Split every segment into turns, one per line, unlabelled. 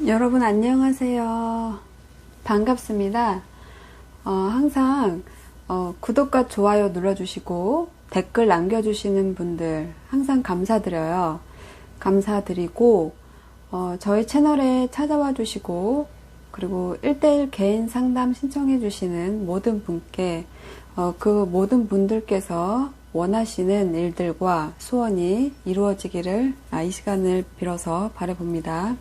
여러분 안녕하세요. 반갑습니다. 항상 구독과 좋아요 눌러주시고 댓글 남겨주시는 분들 항상 감사드려요. 감사드리고 저희 채널에 찾아와 주시고 그리고 1대1 개인 상담 신청해 주시는 모든 분께 그 모든 분들께서 원하시는 일들과 소원이 이루어지기를 이 시간을 빌어서 바라봅니다.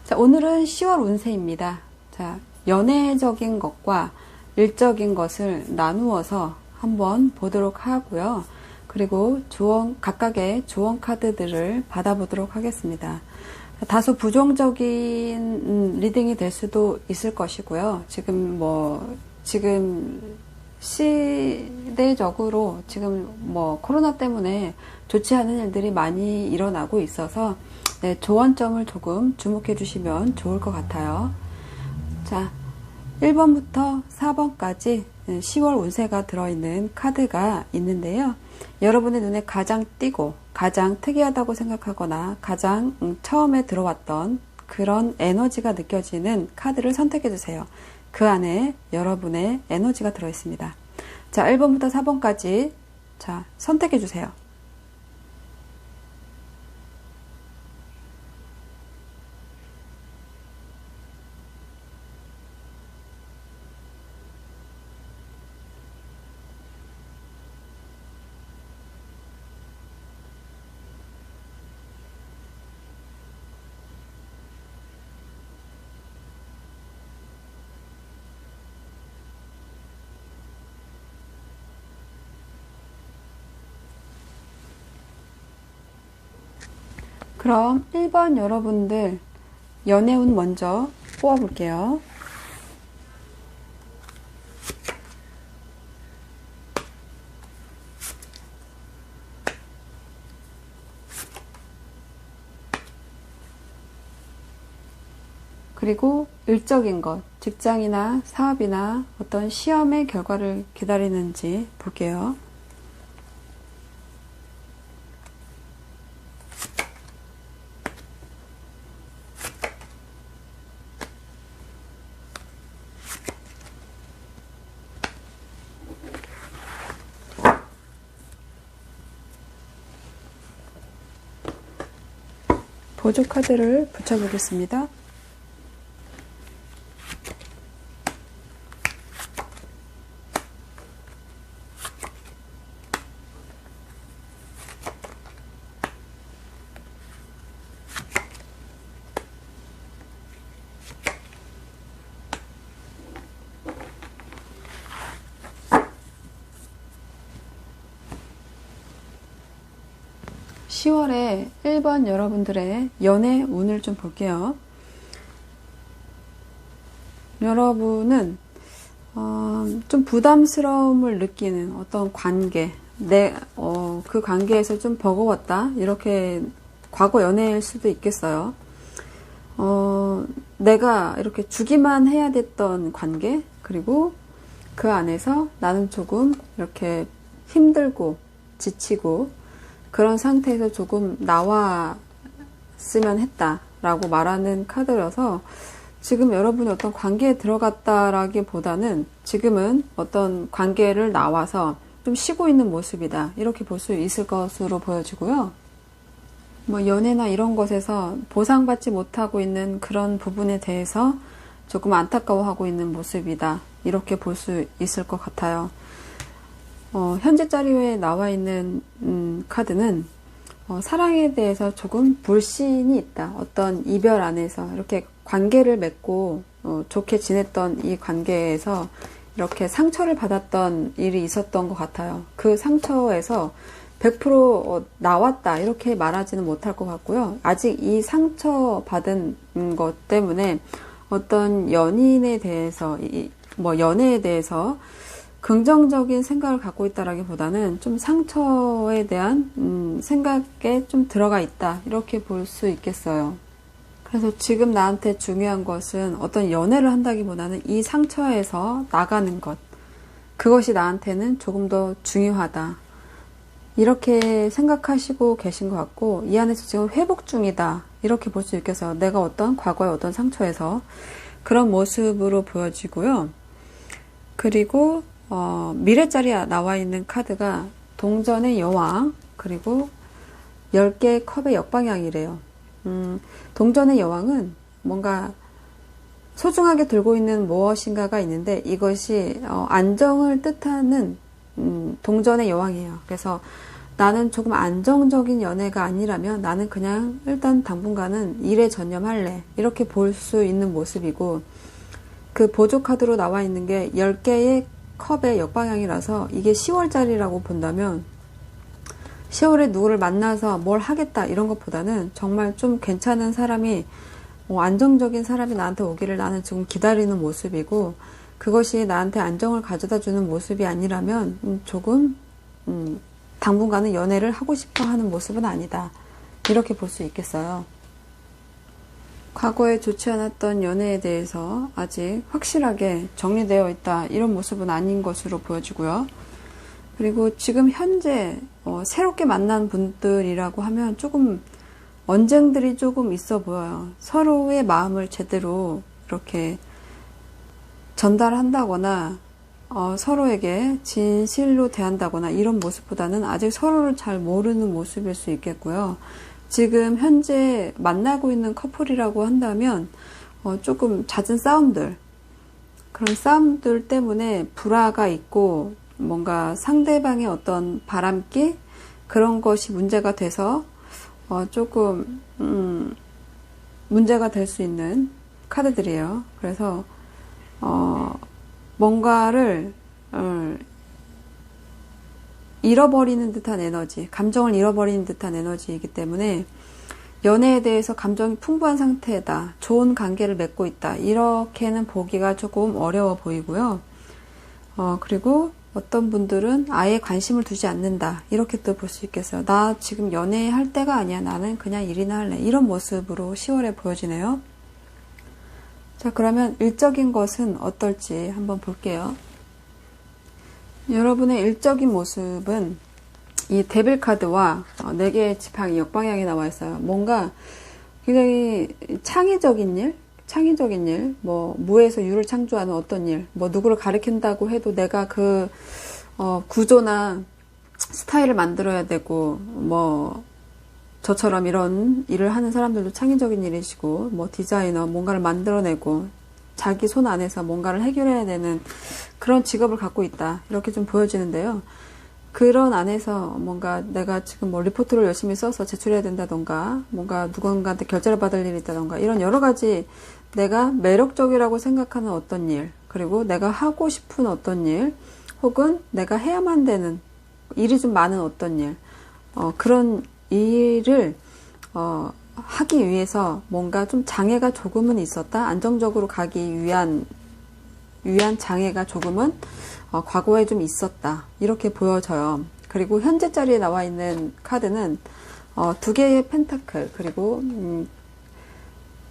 자, 오늘은 10월 운세입니다. 자, 연애적인 것과 일적인 것을 나누어서 한번 보도록 하고요. 그리고 각각의 조언 카드들을 받아보도록 하겠습니다. 다소 부정적인 리딩이 될 수도 있을 것이고요. 지금 시대적으로 지금 코로나 때문에 좋지 않은 일들이 많이 일어나고 있어서 조언점을 조금 주목해 주시면 좋을 것 같아요. 자, 1번부터 4번까지 10월 운세가 들어있는 카드가 있는데요. 여러분의 눈에 가장 띄고 가장 특이하다고 생각하거나 가장 처음에 들어왔던 그런 에너지가 느껴지는 카드를 선택해 주세요. 그 안에 여러분의 에너지가 들어있습니다. 자, 1번부터 4번까지 자, 선택해 주세요. 그럼 1번 여러분들 연애운 먼저 뽑아볼게요. 그리고 일적인 것, 직장이나 사업이나 어떤 시험의 결과를 기다리는지 볼게요. 보조 카드를 붙여보겠습니다. (10월에) 1번 여러분들의 연애 운을 좀 볼게요. 여러분은 좀 부담스러움을 느끼는 어떤 관계, 그 관계에서 좀 버거웠다, 이렇게 과거 연애일 수도 있겠어요. 내가 이렇게 주기만 해야 됐던 관계, 그리고 그 안에서 나는 조금 이렇게 힘들고 지치고 그런 상태에서 조금 나왔으면 했다라고 말하는 카드라서 지금 여러분이 어떤 관계에 들어갔다라기보다는 지금은 어떤 관계를 나와서 좀 쉬고 있는 모습이다, 이렇게 볼 수 있을 것으로 보여지고요. 연애나 이런 것에서 보상받지 못하고 있는 그런 부분에 대해서 조금 안타까워하고 있는 모습이다, 이렇게 볼 수 있을 것 같아요. 현재 자리에 나와 있는 카드는 사랑에 대해서 조금 불신이 있다. 어떤 이별 안에서 이렇게 관계를 맺고 좋게 지냈던 이 관계에서 이렇게 상처를 받았던 일이 있었던 것 같아요. 그 상처에서 100% 나왔다, 이렇게 말하지는 못할 것 같고요. 아직 이 상처받은 것 때문에 어떤 연인에 대해서 연애에 대해서 긍정적인 생각을 갖고 있다라기보다는 좀 상처에 대한 생각에 좀 들어가 있다, 이렇게 볼 수 있겠어요. 그래서 지금 나한테 중요한 것은 어떤 연애를 한다기보다는 이 상처에서 나가는 것, 그것이 나한테는 조금 더 중요하다, 이렇게 생각하시고 계신 것 같고, 이 안에서 지금 회복 중이다, 이렇게 볼 수 있겠어요. 내가 어떤 과거의 어떤 상처에서 그런 모습으로 보여지고요. 그리고 미래자리에 나와 있는 카드가 동전의 여왕, 그리고 10개의 컵의 역방향이래요. 동전의 여왕은 뭔가 소중하게 들고 있는 무엇인가가 있는데 이것이 안정을 뜻하는 동전의 여왕이에요. 그래서 나는 조금 안정적인 연애가 아니라면 나는 그냥 일단 당분간은 일에 전념할래. 이렇게 볼 수 있는 모습이고, 그 보조 카드로 나와 있는 게 10개의 컵의 역방향이라서 이게 10월짜리라고 본다면 10월에 누구를 만나서 뭘 하겠다 이런 것보다는 정말 좀 괜찮은 사람이 안정적인 사람이 나한테 오기를 나는 지금 기다리는 모습이고, 그것이 나한테 안정을 가져다 주는 모습이 아니라면 조금 당분간은 연애를 하고 싶어 하는 모습은 아니다. 이렇게 볼 수 있겠어요. 과거에 좋지 않았던 연애에 대해서 아직 확실하게 정리되어 있다. 이런 모습은 아닌 것으로 보여지고요. 그리고 지금 현재 새롭게 만난 분들이라고 하면 조금 언쟁들이 조금 있어 보여요. 서로의 마음을 제대로 이렇게 전달한다거나 서로에게 진실로 대한다거나 이런 모습보다는 아직 서로를 잘 모르는 모습일 수 있겠고요. 지금 현재 만나고 있는 커플이라고 한다면 조금 잦은 싸움들, 그런 싸움들 때문에 불화가 있고 뭔가 상대방의 어떤 바람기 그런 것이 문제가 돼서 조금 문제가 될 수 있는 카드들이에요. 그래서 뭔가를 잃어버리는 듯한 에너지, 감정을 잃어버리는 듯한 에너지이기 때문에 연애에 대해서 감정이 풍부한 상태다, 좋은 관계를 맺고 있다, 이렇게는 보기가 조금 어려워 보이고요. 그리고 어떤 분들은 아예 관심을 두지 않는다, 이렇게 또 볼 수 있겠어요. 나 지금 연애할 때가 아니야, 나는 그냥 일이나 할래, 이런 모습으로 10월에 보여지네요. 자, 그러면 일적인 것은 어떨지 한번 볼게요. 여러분의 일적인 모습은 이 데빌 카드와 4개의 지팡이 역방향이 나와 있어요. 뭔가 굉장히 창의적인 일, 뭐 무에서 유를 창조하는 어떤 일, 뭐 누구를 가리킨다고 해도 내가 그 구조나 스타일을 만들어야 되고, 뭐 저처럼 이런 일을 하는 사람들도 창의적인 일이시고, 뭐 디자이너, 뭔가를 만들어내고 자기 손 안에서 뭔가를 해결해야 되는 그런 직업을 갖고 있다, 이렇게 좀 보여지는데요. 그런 안에서 뭔가 내가 지금 뭐 리포트를 열심히 써서 제출해야 된다던가, 뭔가 누군가한테 결제를 받을 일이 있다던가, 이런 여러 가지 내가 매력적이라고 생각하는 어떤 일, 그리고 내가 하고 싶은 어떤 일, 혹은 내가 해야만 되는 일이 좀 많은 어떤 일, 그런 일을 하기 위해서 뭔가 좀 장애가 조금은 있었다, 안정적으로 가기 위한 장애가 조금은 과거에 좀 있었다, 이렇게 보여져요. 그리고 현재 자리에 나와 있는 카드는 2개의 펜타클, 그리고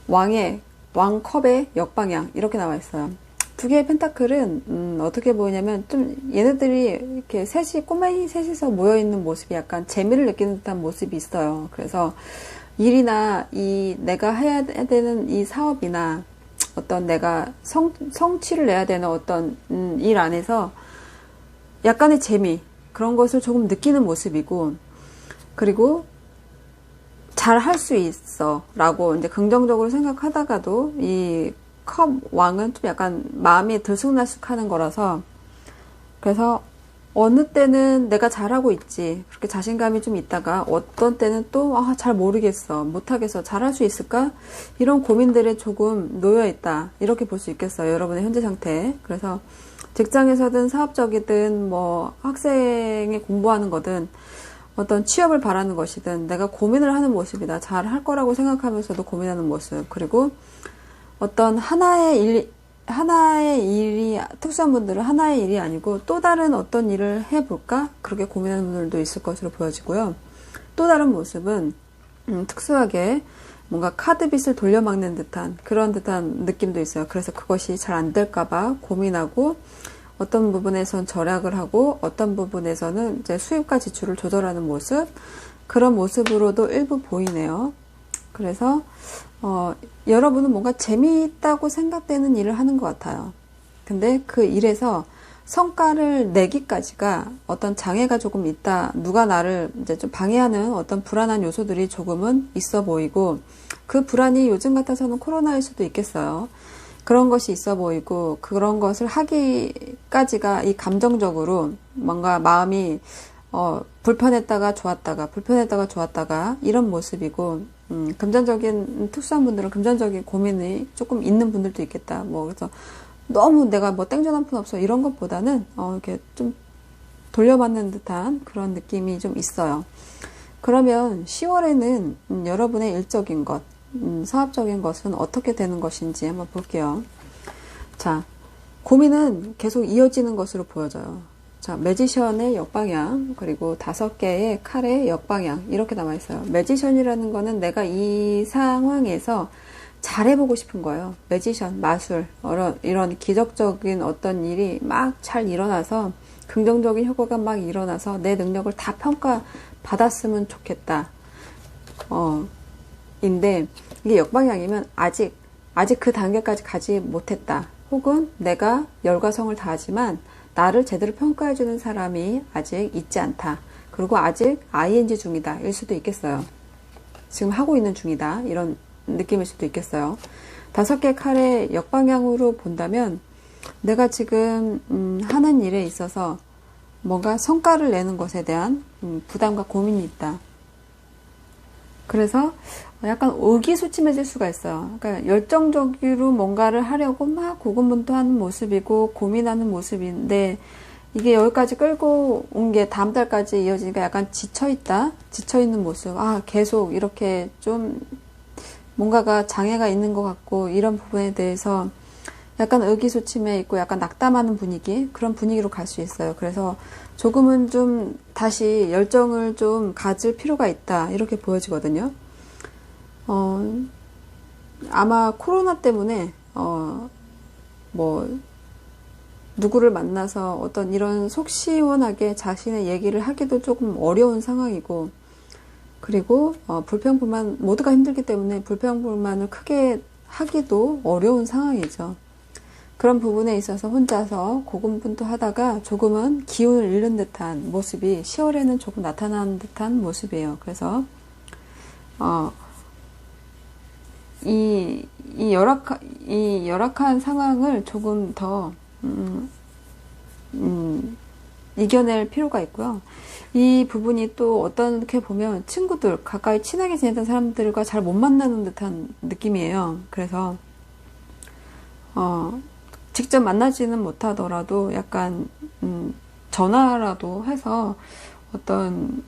왕컵의 역방향, 이렇게 나와 있어요. 2개의 펜타클은 어떻게 보이냐면 좀 얘네들이 이렇게 꼬마이 셋이서 모여있는 모습이 약간 재미를 느끼는 듯한 모습이 있어요. 그래서 일이나 내가 해야 되는 이 사업이나 어떤 내가 성취를 내야 되는 어떤 일 안에서 약간의 재미, 그런 것을 조금 느끼는 모습이고, 그리고 잘 할 수 있어 라고 이제 긍정적으로 생각하다가도 이 컵 왕은 좀 약간 마음이 들쑥날쑥 하는 거라서, 그래서 어느 때는 내가 잘하고 있지, 그렇게 자신감이 좀 있다가 어떤 때는 또 잘 모르겠어, 못하겠어, 잘할 수 있을까, 이런 고민들에 조금 놓여 있다, 이렇게 볼 수 있겠어요. 여러분의 현재 상태. 그래서 직장에서든 사업적이든 뭐 학생이 공부하는 거든 어떤 취업을 바라는 것이든 내가 고민을 하는 모습이다. 잘 할 거라고 생각하면서도 고민하는 모습. 그리고 어떤 하나의 일이, 특수한 분들은 하나의 일이 아니고 또 다른 어떤 일을 해볼까? 그렇게 고민하는 분들도 있을 것으로 보여지고요. 또 다른 모습은 특수하게 뭔가 카드빚을 돌려막는 듯한 그런 느낌도 있어요. 그래서 그것이 잘 안 될까봐 고민하고 어떤 부분에선 절약을 하고 어떤 부분에서는 이제 수입과 지출을 조절하는 모습, 그런 모습으로도 일부 보이네요. 그래서 여러분은 뭔가 재미있다고 생각되는 일을 하는 것 같아요. 근데 그 일에서 성과를 내기까지가 어떤 장애가 조금 있다. 누가 나를 이제 좀 방해하는 어떤 불안한 요소들이 조금은 있어 보이고, 그 불안이 요즘 같아서는 코로나일 수도 있겠어요. 그런 것이 있어 보이고, 그런 것을 하기까지가 이 감정적으로 뭔가 마음이 불편했다가 좋았다가 이런 모습이고, 금전적인 특수한 분들은 금전적인 고민이 조금 있는 분들도 있겠다. 뭐 그래서 너무 내가 뭐 땡전 한 푼 없어 이런 것보다는 이렇게 좀 돌려받는 듯한 그런 느낌이 좀 있어요. 그러면 10월에는 여러분의 일적인 것, 사업적인 것은 어떻게 되는 것인지 한번 볼게요. 자, 고민은 계속 이어지는 것으로 보여져요. 자, 매지션의 역방향, 그리고 5개의 칼의 역방향, 이렇게 나와 있어요. 매지션이라는 거는 내가 이 상황에서 잘해보고 싶은 거예요. 매지션, 마술, 이런 기적적인 어떤 일이 막 잘 일어나서, 긍정적인 효과가 막 일어나서 내 능력을 다 평가받았으면 좋겠다. 인데, 이게 역방향이면 아직 그 단계까지 가지 못했다. 혹은 내가 열과성을 다하지만 나를 제대로 평가해주는 사람이 아직 있지 않다. 그리고 아직 ing 중이다. 일 수도 있겠어요. 지금 하고 있는 중이다. 이런 느낌일 수도 있겠어요. 5개 칼의 역방향으로 본다면 내가 지금 하는 일에 있어서 뭔가 성과를 내는 것에 대한 부담과 고민이 있다. 그래서 약간 의기소침해질 수가 있어요. 그러니까 열정적으로 뭔가를 하려고 막 고군분투하는 모습이고 고민하는 모습인데 이게 여기까지 끌고 온 게 다음 달까지 이어지니까 약간 지쳐있는 모습. 계속 이렇게 좀 뭔가가 장애가 있는 것 같고 이런 부분에 대해서 약간 의기소침해 있고 약간 낙담하는 분위기, 그런 분위기로 갈 수 있어요. 그래서 조금은 좀 다시 열정을 좀 가질 필요가 있다. 이렇게 보여지거든요. 아마 코로나 때문에, 누구를 만나서 어떤 이런 속 시원하게 자신의 얘기를 하기도 조금 어려운 상황이고, 그리고, 불평불만, 모두가 힘들기 때문에 불평불만을 크게 하기도 어려운 상황이죠. 그런 부분에 있어서 혼자서 고군분투하다가 조금은 기운을 잃는 듯한 모습이 10월에는 조금 나타나는 듯한 모습이에요. 그래서 이 열악한 상황을 조금 더 이겨낼 필요가 있고요. 이 부분이 또 어떻게 보면 친구들, 가까이 친하게 지내던 사람들과 잘 못 만나는 듯한 느낌이에요. 그래서 직접 만나지는 못하더라도 약간 전화라도 해서 어떤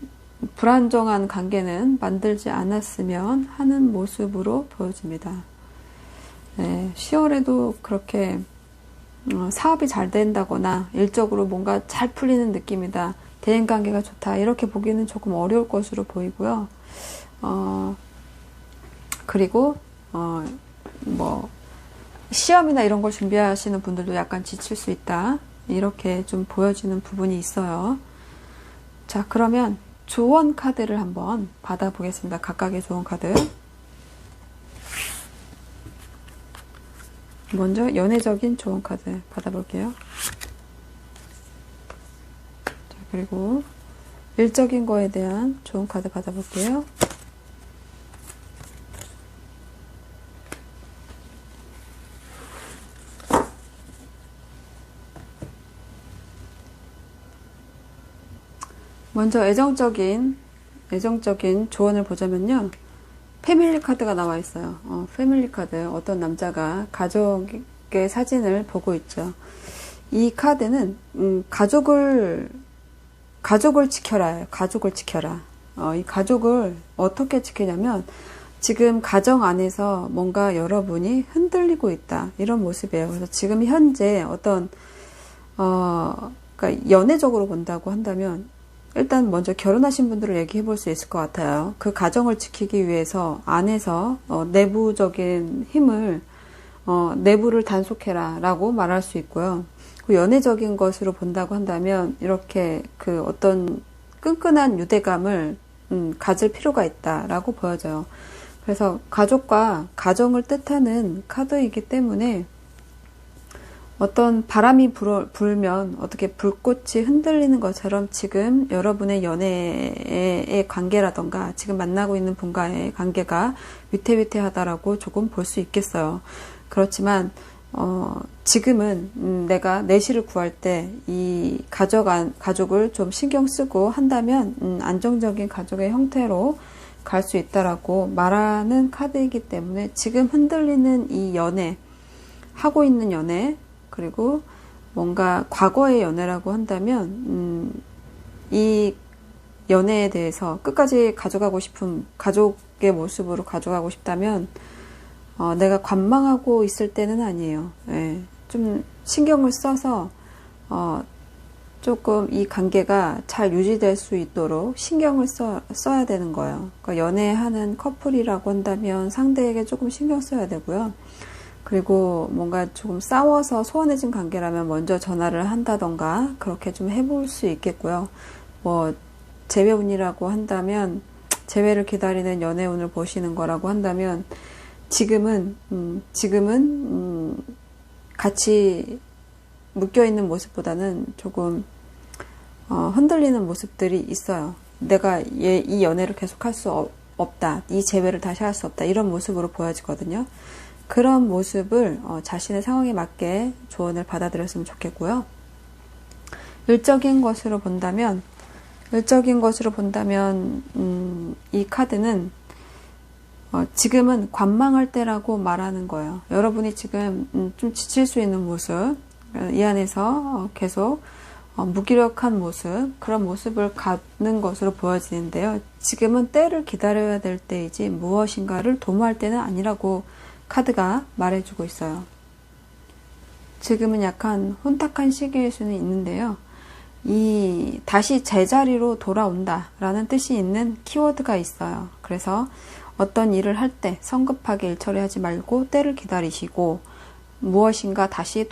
불안정한 관계는 만들지 않았으면 하는 모습으로 보여집니다. 네, 10월에도 그렇게 사업이 잘 된다거나 일적으로 뭔가 잘 풀리는 느낌이다, 대인관계가 좋다, 이렇게 보기는 조금 어려울 것으로 보이고요. 그리고 시험이나 이런 걸 준비하시는 분들도 약간 지칠 수 있다, 이렇게 좀 보여지는 부분이 있어요. 자, 그러면 조언 카드를 한번 받아보겠습니다. 각각의 조언 카드. 먼저 연애적인 조언 카드 받아볼게요. 자, 그리고 일적인 거에 대한 조언 카드 받아볼게요. 먼저 애정적인 조언을 보자면요. 패밀리 카드가 나와 있어요. 패밀리 카드. 어떤 남자가 가족의 사진을 보고 있죠. 이 카드는 가족을 지켜라예요. 가족을 지켜라. 이 가족을 어떻게 지키냐면 지금 가정 안에서 뭔가 여러분이 흔들리고 있다, 이런 모습이에요. 그래서 지금 현재 어떤 그러니까 연애적으로 본다고 한다면 일단 먼저 결혼하신 분들을 얘기해 볼 수 있을 것 같아요. 그 가정을 지키기 위해서 안에서 내부적인 힘을 내부를 단속해라 라고 말할 수 있고요. 그 연애적인 것으로 본다고 한다면 이렇게 그 어떤 끈끈한 유대감을 가질 필요가 있다라고 보여져요. 그래서 가족과 가정을 뜻하는 카드이기 때문에 어떤 바람이 불면 어떻게 불꽃이 흔들리는 것처럼 지금 여러분의 연애의 관계라던가 지금 만나고 있는 분과의 관계가 위태위태하다라고 조금 볼 수 있겠어요. 그렇지만 지금은 내가 내실을 구할 때 이 가족을 좀 신경 쓰고 한다면 안정적인 가족의 형태로 갈 수 있다라고 말하는 카드이기 때문에 지금 흔들리는 이 연애, 하고 있는 연애, 그리고 뭔가 과거의 연애라고 한다면 이 연애에 대해서 끝까지 가져가고 싶은 가족의 모습으로 가져가고 싶다면 내가 관망하고 있을 때는 아니에요. 예, 좀 신경을 써서 조금 이 관계가 잘 유지될 수 있도록 신경을 써야 되는 거예요. 그러니까 연애하는 커플이라고 한다면 상대에게 조금 신경 써야 되고요. 그리고 뭔가 조금 싸워서 소원해진 관계라면 먼저 전화를 한다던가 그렇게 좀 해볼 수 있겠고요. 뭐 재회운이라고 한다면 재회를 기다리는 연애운을 보시는 거라고 한다면 지금은 같이 묶여있는 모습보다는 조금 흔들리는 모습들이 있어요. 내가 이 연애를 계속할 수 없다. 이 재회를 다시 할 수 없다. 이런 모습으로 보여지거든요. 그런 모습을 자신의 상황에 맞게 조언을 받아들였으면 좋겠고요. 일적인 것으로 본다면 이 카드는 지금은 관망할 때라고 말하는 거예요. 여러분이 지금 좀 지칠 수 있는 모습, 이 안에서 계속 무기력한 모습, 그런 모습을 갖는 것으로 보여지는데요. 지금은 때를 기다려야 될 때이지 무엇인가를 도모할 때는 아니라고 카드가 말해주고 있어요. 지금은 약간 혼탁한 시기일 수는 있는데요. 이 다시 제자리로 돌아온다 라는 뜻이 있는 키워드가 있어요. 그래서 어떤 일을 할 때 성급하게 일 처리하지 말고 때를 기다리시고 무엇인가 다시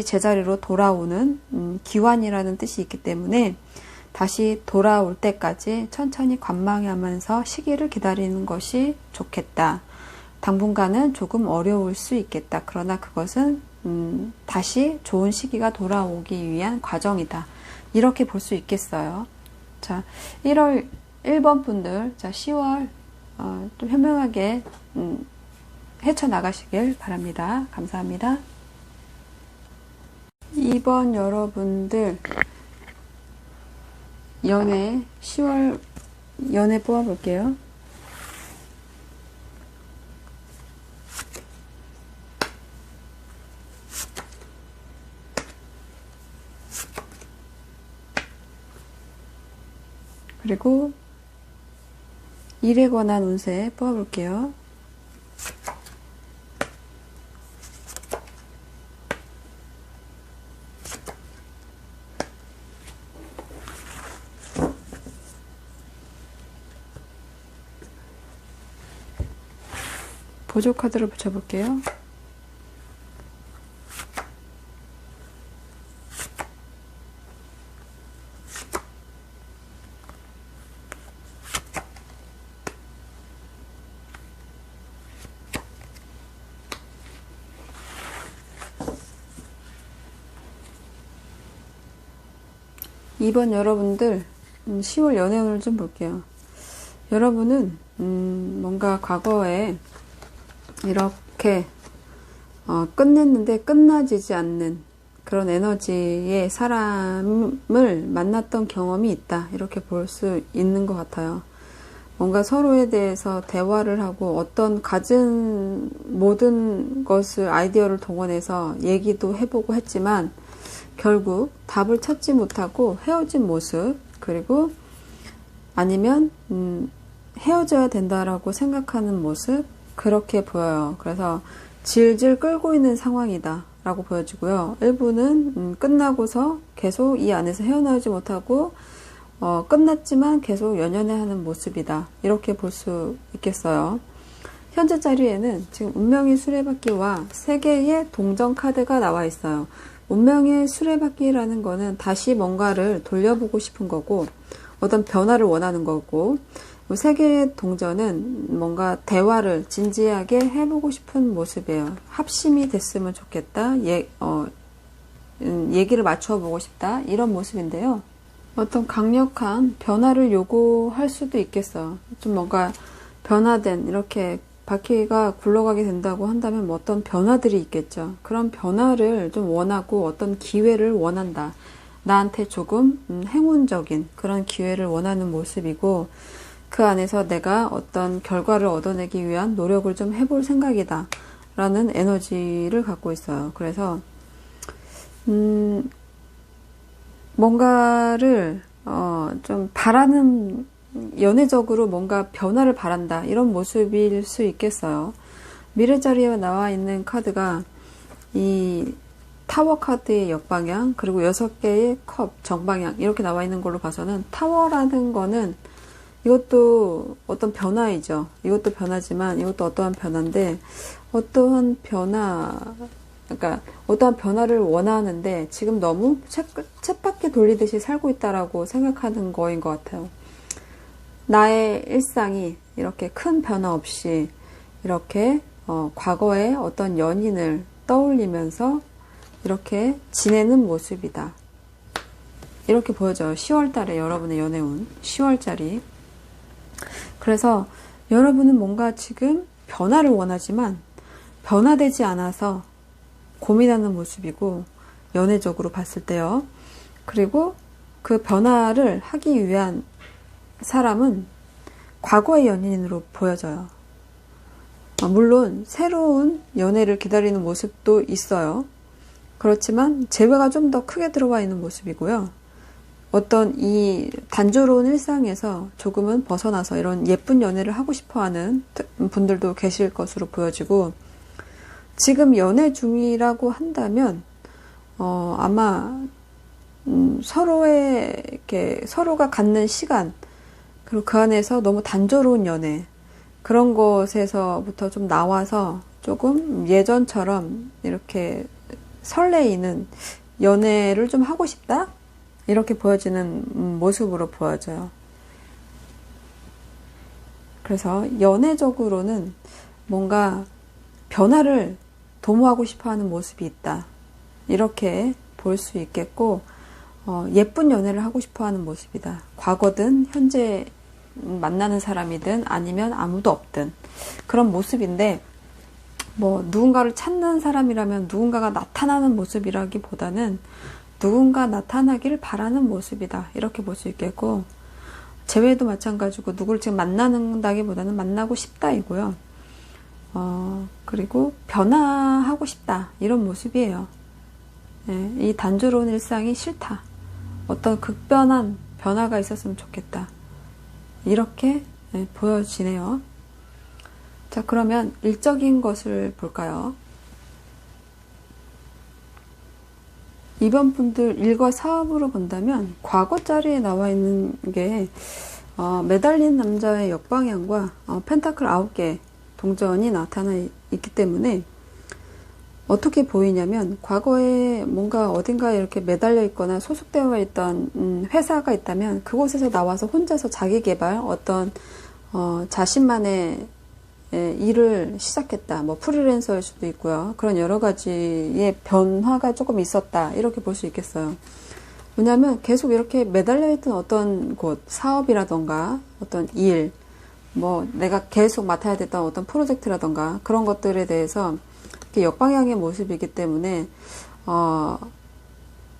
제자리로 돌아오는 기환이라는 뜻이 있기 때문에 다시 돌아올 때까지 천천히 관망하면서 시기를 기다리는 것이 좋겠다. 당분간은 조금 어려울 수 있겠다. 그러나 그것은 다시 좋은 시기가 돌아오기 위한 과정이다. 이렇게 볼 수 있겠어요. 자, 1월 1번 분들, 자, 10월 좀 현명하게 헤쳐나가시길 바랍니다. 감사합니다. 2번 여러분들 연애 10월 연애 뽑아볼게요. 그리고 일에 관한 운세 뽑아볼게요. 보조 카드를 붙여볼게요. 이번 여러분들 10월 연애운을 좀 볼게요. 여러분은 뭔가 과거에 이렇게 끝냈는데 끝나지지 않는 그런 에너지의 사람을 만났던 경험이 있다. 이렇게 볼 수 있는 것 같아요. 뭔가 서로에 대해서 대화를 하고 어떤 갖은 모든 것을 아이디어를 동원해서 얘기도 해보고 했지만 결국 답을 찾지 못하고 헤어진 모습, 그리고 아니면 헤어져야 된다라고 생각하는 모습, 그렇게 보여요. 그래서 질질 끌고 있는 상황이다 라고 보여지고요. 일부는 끝나고서 계속 이 안에서 헤어나오지 못하고 끝났지만 계속 연연해 하는 모습이다, 이렇게 볼 수 있겠어요. 현재 자리에는 지금 운명의 수레바퀴와 3개의 동전 카드가 나와 있어요. 운명의 수레바퀴라는 거는 다시 뭔가를 돌려보고 싶은 거고 어떤 변화를 원하는 거고, 세 개의 동전은 뭔가 대화를 진지하게 해보고 싶은 모습이에요. 합심이 됐으면 좋겠다. 얘기를 맞춰 보고 싶다. 이런 모습인데요. 어떤 강력한 변화를 요구할 수도 있겠어. 좀 뭔가 변화된, 이렇게 바퀴가 굴러가게 된다고 한다면 뭐 어떤 변화들이 있겠죠. 그런 변화를 좀 원하고 어떤 기회를 원한다. 나한테 조금 행운적인 그런 기회를 원하는 모습이고, 그 안에서 내가 어떤 결과를 얻어내기 위한 노력을 좀 해볼 생각이다 라는 에너지를 갖고 있어요. 그래서 뭔가를 좀 바라는, 연애적으로 뭔가 변화를 바란다 이런 모습일 수 있겠어요. 미래 자리에 나와 있는 카드가 이 타워 카드의 역방향, 그리고 6개의 컵 정방향 이렇게 나와 있는 걸로 봐서는, 타워라는 거는 이것도 어떤 변화이죠. 이것도 변화지만 이것도 어떠한 변화인데, 어떠한 변화, 그러니까 어떠한 변화를 원하는데 지금 너무 쳇바퀴 돌리듯이 살고 있다라고 생각하는 거인 것 같아요. 나의 일상이 이렇게 큰 변화 없이 이렇게 과거의 어떤 연인을 떠올리면서 이렇게 지내는 모습이다. 이렇게 보여져요. 10월 달에 여러분의 연애운 10월짜리. 그래서 여러분은 뭔가 지금 변화를 원하지만 변화되지 않아서 고민하는 모습이고, 연애적으로 봤을 때요. 그리고 그 변화를 하기 위한 사람은 과거의 연인으로 보여져요. 물론 새로운 연애를 기다리는 모습도 있어요. 그렇지만 재회가 좀 더 크게 들어와 있는 모습이고요. 어떤 이 단조로운 일상에서 조금은 벗어나서 이런 예쁜 연애를 하고 싶어하는 분들도 계실 것으로 보여지고, 지금 연애 중이라고 한다면 아마 서로의 이렇게 서로가 갖는 시간, 그리고 그 안에서 너무 단조로운 연애, 그런 것에서부터 좀 나와서 조금 예전처럼 이렇게 설레이는 연애를 좀 하고 싶다? 이렇게 보여지는 모습으로 보여져요. 그래서 연애적으로는 뭔가 변화를 도모하고 싶어하는 모습이 있다. 이렇게 볼 수 있겠고, 예쁜 연애를 하고 싶어하는 모습이다. 과거든 현재 만나는 사람이든 아니면 아무도 없든 그런 모습인데, 뭐 누군가를 찾는 사람이라면 누군가가 나타나는 모습이라기보다는 누군가 나타나기를 바라는 모습이다. 이렇게 볼 수 있겠고, 재회도 마찬가지고 누구를 지금 만나는다기보다는 만나고 싶다 이고요. 그리고 변화하고 싶다 이런 모습이에요. 예, 이 단조로운 일상이 싫다. 어떤 극변한 변화가 있었으면 좋겠다. 이렇게 보여지네요. 자, 그러면 일적인 것을 볼까요? 이번 분들 일과 사업으로 본다면 과거 자리에 나와 있는 게 매달린 남자의 역방향과 펜타클 9개 동전이 나타나 있기 때문에 어떻게 보이냐면, 과거에 뭔가 어딘가에 이렇게 매달려 있거나 소속되어 있던 회사가 있다면 그곳에서 나와서 혼자서 자기 개발, 어떤 자신만의 일을 시작했다. 뭐 프리랜서일 수도 있고요. 그런 여러 가지의 변화가 조금 있었다. 이렇게 볼 수 있겠어요. 왜냐하면 계속 이렇게 매달려 있던 어떤 곳, 사업이라던가 어떤 일, 뭐 내가 계속 맡아야 됐던 어떤 프로젝트라던가 그런 것들에 대해서 역방향의 모습이기 때문에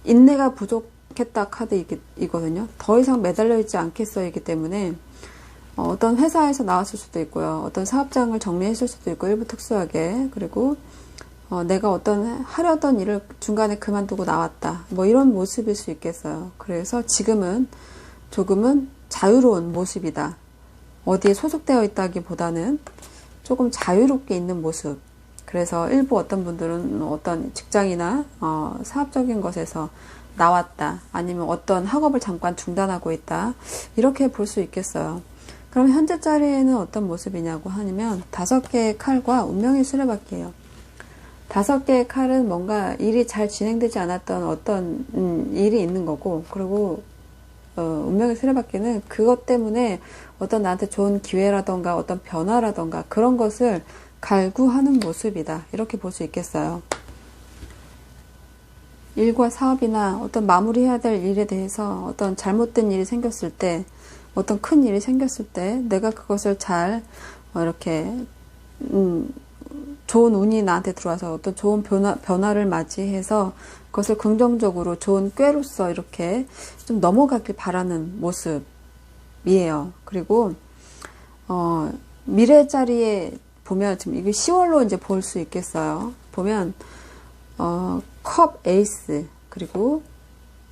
인내가 부족했다 카드이거든요. 더 이상 매달려 있지 않겠어이기 때문에 어떤 회사에서 나왔을 수도 있고요. 어떤 사업장을 정리했을 수도 있고, 일부 특수하게. 그리고 내가 어떤 하려던 일을 중간에 그만두고 나왔다. 뭐 이런 모습일 수 있겠어요. 그래서 지금은 조금은 자유로운 모습이다. 어디에 소속되어 있다기보다는 조금 자유롭게 있는 모습. 그래서 일부 어떤 분들은 어떤 직장이나 사업적인 것에서 나왔다. 아니면 어떤 학업을 잠깐 중단하고 있다. 이렇게 볼 수 있겠어요. 그럼 현재 자리에는 어떤 모습이냐고 하면 5개의 칼과 운명의 수레바퀴예요. 5개의 칼은 뭔가 일이 잘 진행되지 않았던 어떤 일이 있는 거고, 그리고 운명의 수레바퀴는 그것 때문에 어떤 나한테 좋은 기회라던가 어떤 변화라던가 그런 것을 갈구하는 모습이다. 이렇게 볼 수 있겠어요. 일과 사업이나 어떤 마무리해야 될 일에 대해서 어떤 잘못된 일이 생겼을 때, 어떤 큰 일이 생겼을 때 내가 그것을 잘 이렇게 좋은 운이 나한테 들어와서 어떤 좋은 변화를 맞이해서 그것을 긍정적으로 좋은 꾀로서 이렇게 좀 넘어가길 바라는 모습이에요. 그리고 미래 자리에 보면 지금 이게 10월로 이제 볼 수 있겠어요. 보면 컵 에이스 그리고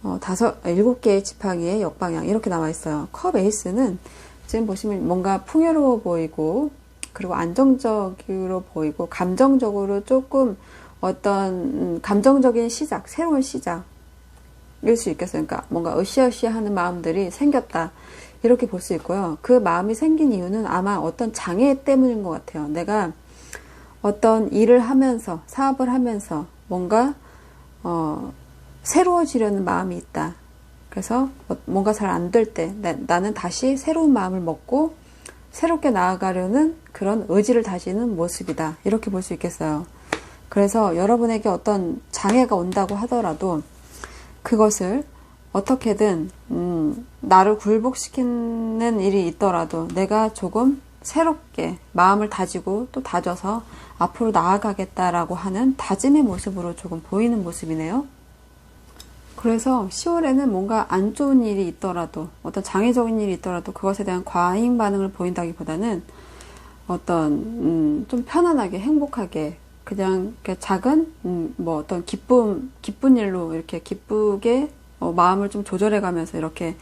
7개의 지팡이의 역방향 이렇게 나와 있어요. 컵 에이스는 지금 보시면 뭔가 풍요로워 보이고 그리고 안정적으로 보이고 감정적으로 조금 어떤 감정적인 시작, 새로운 시작일 수 있겠어요. 그러니까 뭔가 으쌰으쌰하는 마음들이 생겼다. 이렇게 볼 수 있고요. 그 마음이 생긴 이유는 아마 어떤 장애 때문인 것 같아요. 내가 어떤 일을 하면서 사업을 하면서 뭔가 새로워지려는 마음이 있다. 그래서 뭔가 잘 안 될 때 나는 다시 새로운 마음을 먹고 새롭게 나아가려는 그런 의지를 다지는 모습이다. 이렇게 볼 수 있겠어요. 그래서 여러분에게 어떤 장애가 온다고 하더라도 그것을 어떻게든 나를 굴복시키는 일이 있더라도 내가 조금 새롭게 마음을 다지고 또 다져서 앞으로 나아가겠다라고 하는 다짐의 모습으로 조금 보이는 모습이네요. 그래서 10월에는 뭔가 안 좋은 일이 있더라도 어떤 장애적인 일이 있더라도 그것에 대한 과잉 반응을 보인다기보다는 어떤 좀 편안하게 행복하게 그냥 작은 뭐 어떤 기쁜 일로 이렇게 기쁘게 마음을 좀 조절해 가면서 이렇게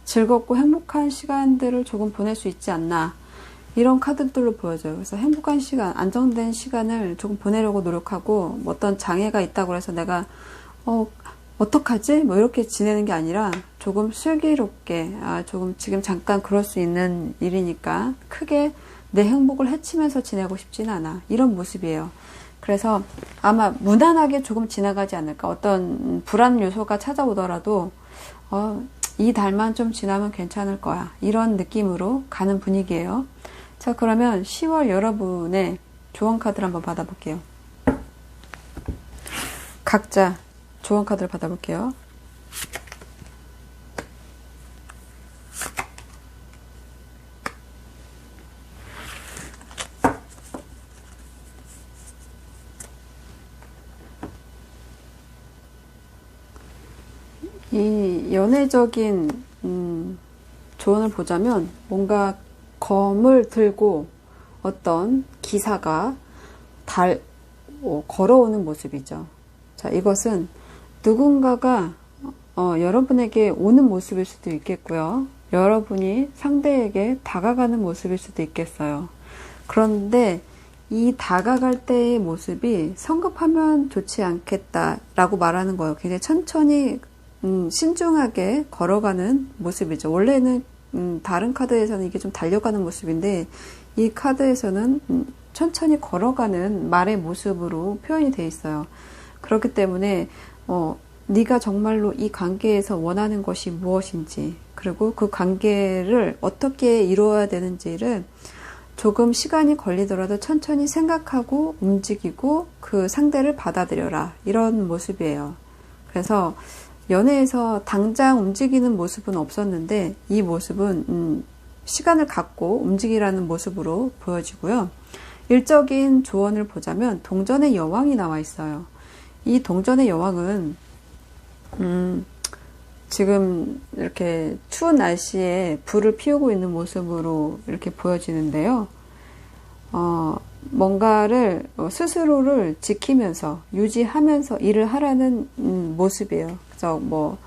즐겁고 행복한 시간들을 조금 보낼 수 있지 않나 이런 카드들로 보여져요. 그래서 행복한 시간, 안정된 시간을 조금 보내려고 노력하고 뭐 어떤 장애가 있다고 해서 내가 어떡하지? 뭐 이렇게 지내는 게 아니라 조금 슬기롭게 조금 지금 잠깐 그럴 수 있는 일이니까 크게 내 행복을 해치면서 지내고 싶지는 않아. 이런 모습이에요. 그래서 아마 무난하게 조금 지나가지 않을까. 어떤 불안 요소가 찾아오더라도 이 달만 좀 지나면 괜찮을 거야. 이런 느낌으로 가는 분위기예요. 자, 그러면 10월 여러분의 조언 카드를 한번 받아볼게요. 각자 조언 카드를 받아볼게요. 이 연애적인 조언을 보자면 뭔가 검을 들고 어떤 기사가 걸어오는 모습이죠. 자, 이것은 누군가가 여러분에게 오는 모습일 수도 있겠고요. 여러분이 상대에게 다가가는 모습일 수도 있겠어요. 그런데 이 다가갈 때의 모습이 성급하면 좋지 않겠다라고 말하는 거예요. 굉장히 천천히 신중하게 걸어가는 모습이죠. 원래는 다른 카드에서는 이게 좀 달려가는 모습인데 이 카드에서는 천천히 걸어가는 말의 모습으로 표현이 돼 있어요. 그렇기 때문에 네가 정말로 이 관계에서 원하는 것이 무엇인지 그리고 그 관계를 어떻게 이루어야 되는지를 조금 시간이 걸리더라도 천천히 생각하고 움직이고 그 상대를 받아들여라 이런 모습이에요. 그래서 연애에서 당장 움직이는 모습은 없었는데 이 모습은 시간을 갖고 움직이라는 모습으로 보여지고요. 일적인 조언을 보자면 동전의 여왕이 나와 있어요. 이 동전의 여왕은 지금 이렇게 추운 날씨에 불을 피우고 있는 모습으로 이렇게 보여지는데요. 뭔가를 스스로를 지키면서 유지하면서 일을 하라는 모습이에요. 그래서 뭐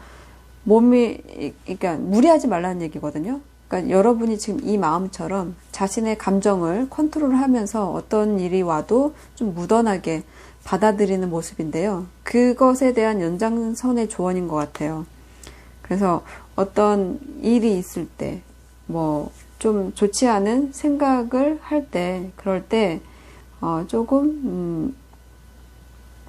그러니까 무리하지 말라는 얘기거든요. 그러니까 여러분이 지금 이 마음처럼 자신의 감정을 컨트롤하면서 어떤 일이 와도 좀 무던하게 받아들이는 모습인데요. 그것에 대한 연장선의 조언인 것 같아요. 그래서 어떤 일이 있을 때, 뭐 좀 좋지 않은 생각을 할 때, 그럴 때 조금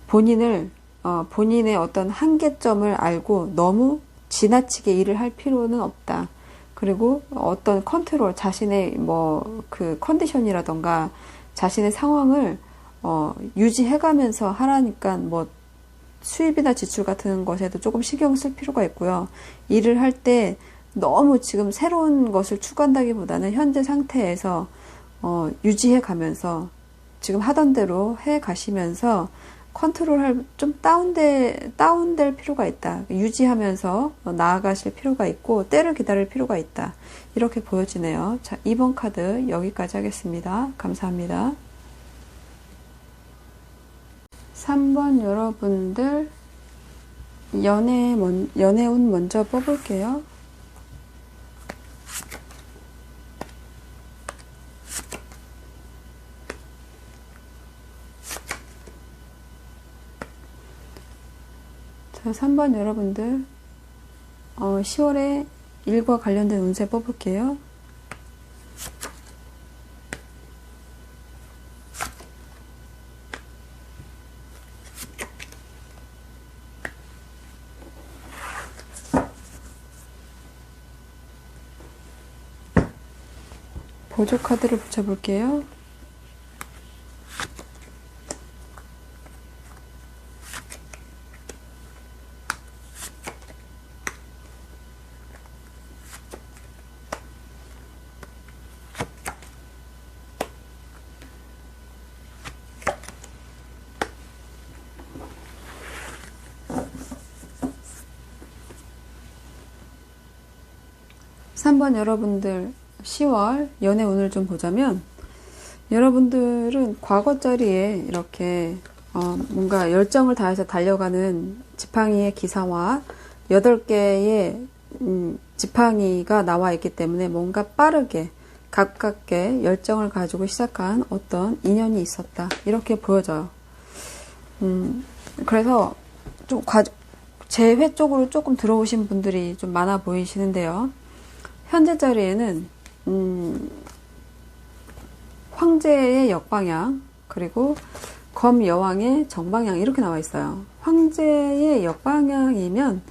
본인의 어떤 한계점을 알고 너무 지나치게 일을 할 필요는 없다. 그리고 어떤 컨트롤, 자신의 뭐 그 컨디션이라던가 자신의 상황을 유지해가면서 하라니까 뭐 수입이나 지출 같은 것에도 조금 신경 쓸 필요가 있고요. 일을 할 때 너무 지금 새로운 것을 추구한다기보다는 현재 상태에서 유지해 가면서 지금 하던 대로 해 가시면서 컨트롤할 좀 다운될 필요가 있다. 유지하면서 나아가실 필요가 있고 때를 기다릴 필요가 있다. 이렇게 보여지네요. 자, 2번 카드 여기까지 하겠습니다. 감사합니다. 3번 여러분들 연애운 먼저 뽑을게요. 자, 3번 여러분들 10월에 일과 관련된 운세 뽑을게요. 보조 카드를 붙여볼게요. 삼 번 여러분들 10월 연애 운을 좀 보자면 여러분들은 과거 자리에 이렇게 뭔가 열정을 다해서 달려가는 지팡이의 기사와 8개의 지팡이가 나와 있기 때문에 뭔가 빠르게 가깝게 열정을 가지고 시작한 어떤 인연이 있었다. 이렇게 보여져요. 그래서 좀 제 회 쪽으로 조금 들어오신 분들이 좀 많아 보이시는데요. 현재 자리에는 황제의 역방향 그리고 검 여왕의 정방향 이렇게 나와 있어요. 황제의 역방향이면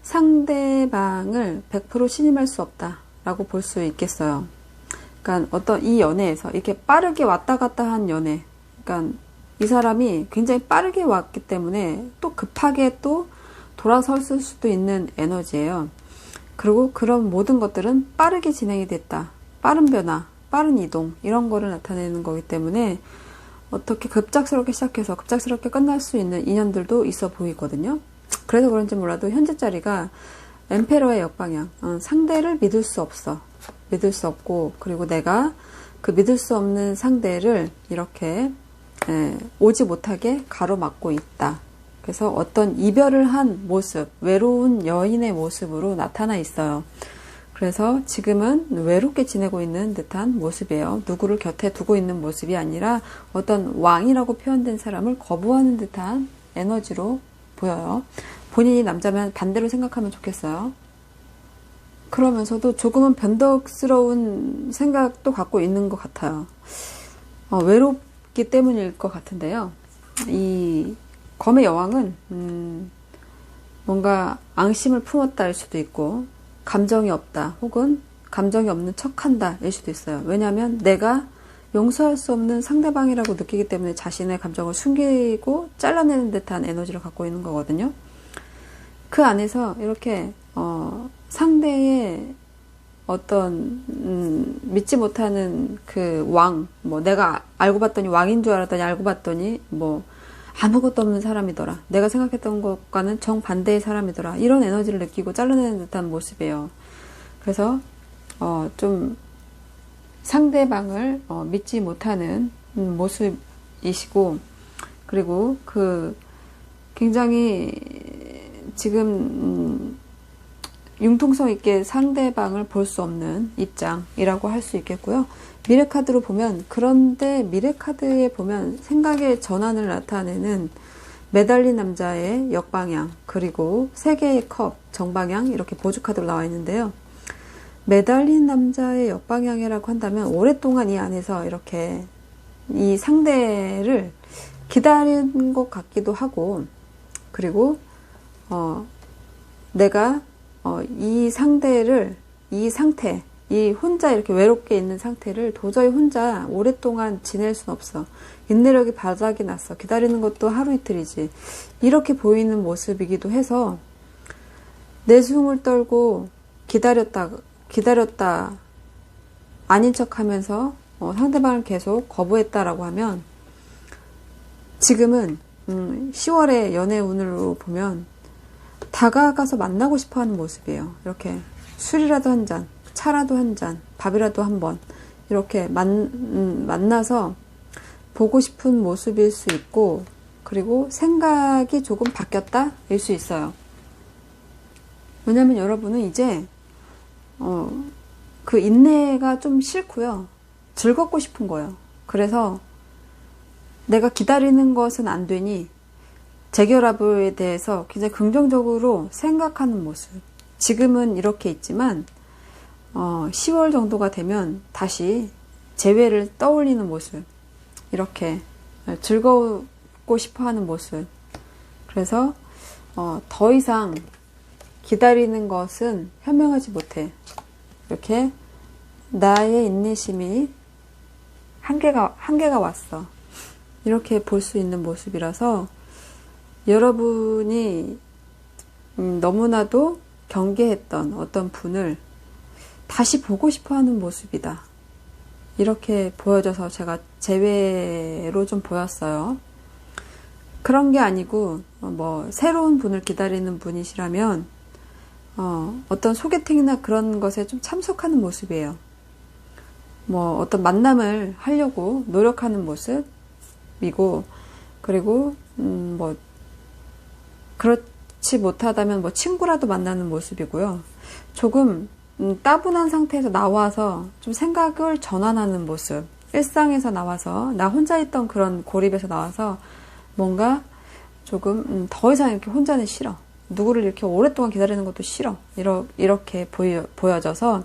상대방을 100% 신임할 수 없다라고 볼 수 있겠어요. 그러니까 어떤 이 연애에서 이렇게 빠르게 왔다 갔다 한 연애, 그러니까 이 사람이 굉장히 빠르게 왔기 때문에 또 급하게 또 돌아설 수도 있는 에너지예요. 그리고 그런 모든 것들은 빠르게 진행이 됐다. 빠른 변화, 빠른 이동 이런 거를 나타내는 거기 때문에 어떻게 급작스럽게 시작해서 급작스럽게 끝날 수 있는 인연들도 있어 보이거든요. 그래서 그런지 몰라도 현재 자리가 엠페러의 역방향, 상대를 믿을 수 없어. 믿을 수 없고 그리고 내가 그 믿을 수 없는 상대를 이렇게 오지 못하게 가로막고 있다. 그래서 어떤 이별을 한 모습, 외로운 여인의 모습으로 나타나 있어요. 그래서 지금은 외롭게 지내고 있는 듯한 모습이에요. 누구를 곁에 두고 있는 모습이 아니라 어떤 왕이라고 표현된 사람을 거부하는 듯한 에너지로 보여요. 본인이 남자면 반대로 생각하면 좋겠어요. 그러면서도 조금은 변덕스러운 생각도 갖고 있는 것 같아요. 외롭기 때문일 것 같은데요. 이 검의 여왕은 뭔가 앙심을 품었다 할 수도 있고 감정이 없다 혹은 감정이 없는 척한다 일 수도 있어요. 왜냐하면 내가 용서할 수 없는 상대방이라고 느끼기 때문에 자신의 감정을 숨기고 잘라내는 듯한 에너지를 갖고 있는 거거든요. 그 안에서 이렇게 상대의 어떤 믿지 못하는 그 왕, 뭐 내가 알고 봤더니 왕인 줄 알았더니 알고 봤더니 뭐 아무것도 없는 사람이더라. 내가 생각했던 것과는 정반대의 사람이더라. 이런 에너지를 느끼고 잘라내는 듯한 모습이에요. 그래서 좀 상대방을 믿지 못하는 모습이시고 그리고 그 굉장히 지금 융통성 있게 상대방을 볼 수 없는 입장이라고 할 수 있겠고요. 미래카드로 보면 그런데 미래카드에 보면 생각의 전환을 나타내는 매달린 남자의 역방향 그리고 세 개의 컵 정방향 이렇게 보조카드로 나와 있는데요. 매달린 남자의 역방향이라고 한다면 오랫동안 이 안에서 이렇게 이 상대를 기다린 것 같기도 하고 그리고 내가 이 상태, 이 혼자 이렇게 외롭게 있는 상태를 도저히 혼자 오랫동안 지낼 순 없어. 인내력이 바닥이 났어. 기다리는 것도 하루 이틀이지. 이렇게 보이는 모습이기도 해서 내숭을 떨고 기다렸다 아닌 척 하면서 상대방을 계속 거부했다라고 하면 지금은 10월의 연애 운으로 보면 다가가서 만나고 싶어 하는 모습이에요. 이렇게 술이라도 한 잔, 차라도 한 잔, 밥이라도 한 번 이렇게 만나서 보고 싶은 모습일 수 있고, 그리고 생각이 조금 바뀌었다 일 수 있어요. 왜냐면 여러분은 이제 그 인내가 좀 싫고요. 즐겁고 싶은 거예요. 그래서 내가 기다리는 것은 안 되니 재결합에 대해서 굉장히 긍정적으로 생각하는 모습. 지금은 이렇게 있지만 10월 정도가 되면 다시 재회를 떠올리는 모습. 이렇게 즐겁고 싶어하는 모습. 그래서 더 이상 기다리는 것은 현명하지 못해. 이렇게 나의 인내심이 한계가 왔어. 이렇게 볼 수 있는 모습이라서 여러분이 너무나도 경계했던 어떤 분을 다시 보고 싶어 하는 모습이다. 이렇게 보여져서 제가 재회로 좀 보였어요. 그런 게 아니고 새로운 분을 기다리는 분이시라면 어떤 소개팅이나 그런 것에 좀 참석하는 모습이에요. 어떤 만남을 하려고 노력하는 모습이고, 그리고 그렇지 못하다면 친구라도 만나는 모습이고요. 조금 따분한 상태에서 나와서 좀 생각을 전환하는 모습. 일상에서 나와서 나 혼자 있던 그런 고립에서 나와서 뭔가 조금 더 이상 이렇게 혼자는 싫어. 누구를 이렇게 오랫동안 기다리는 것도 싫어. 이렇게 보여져서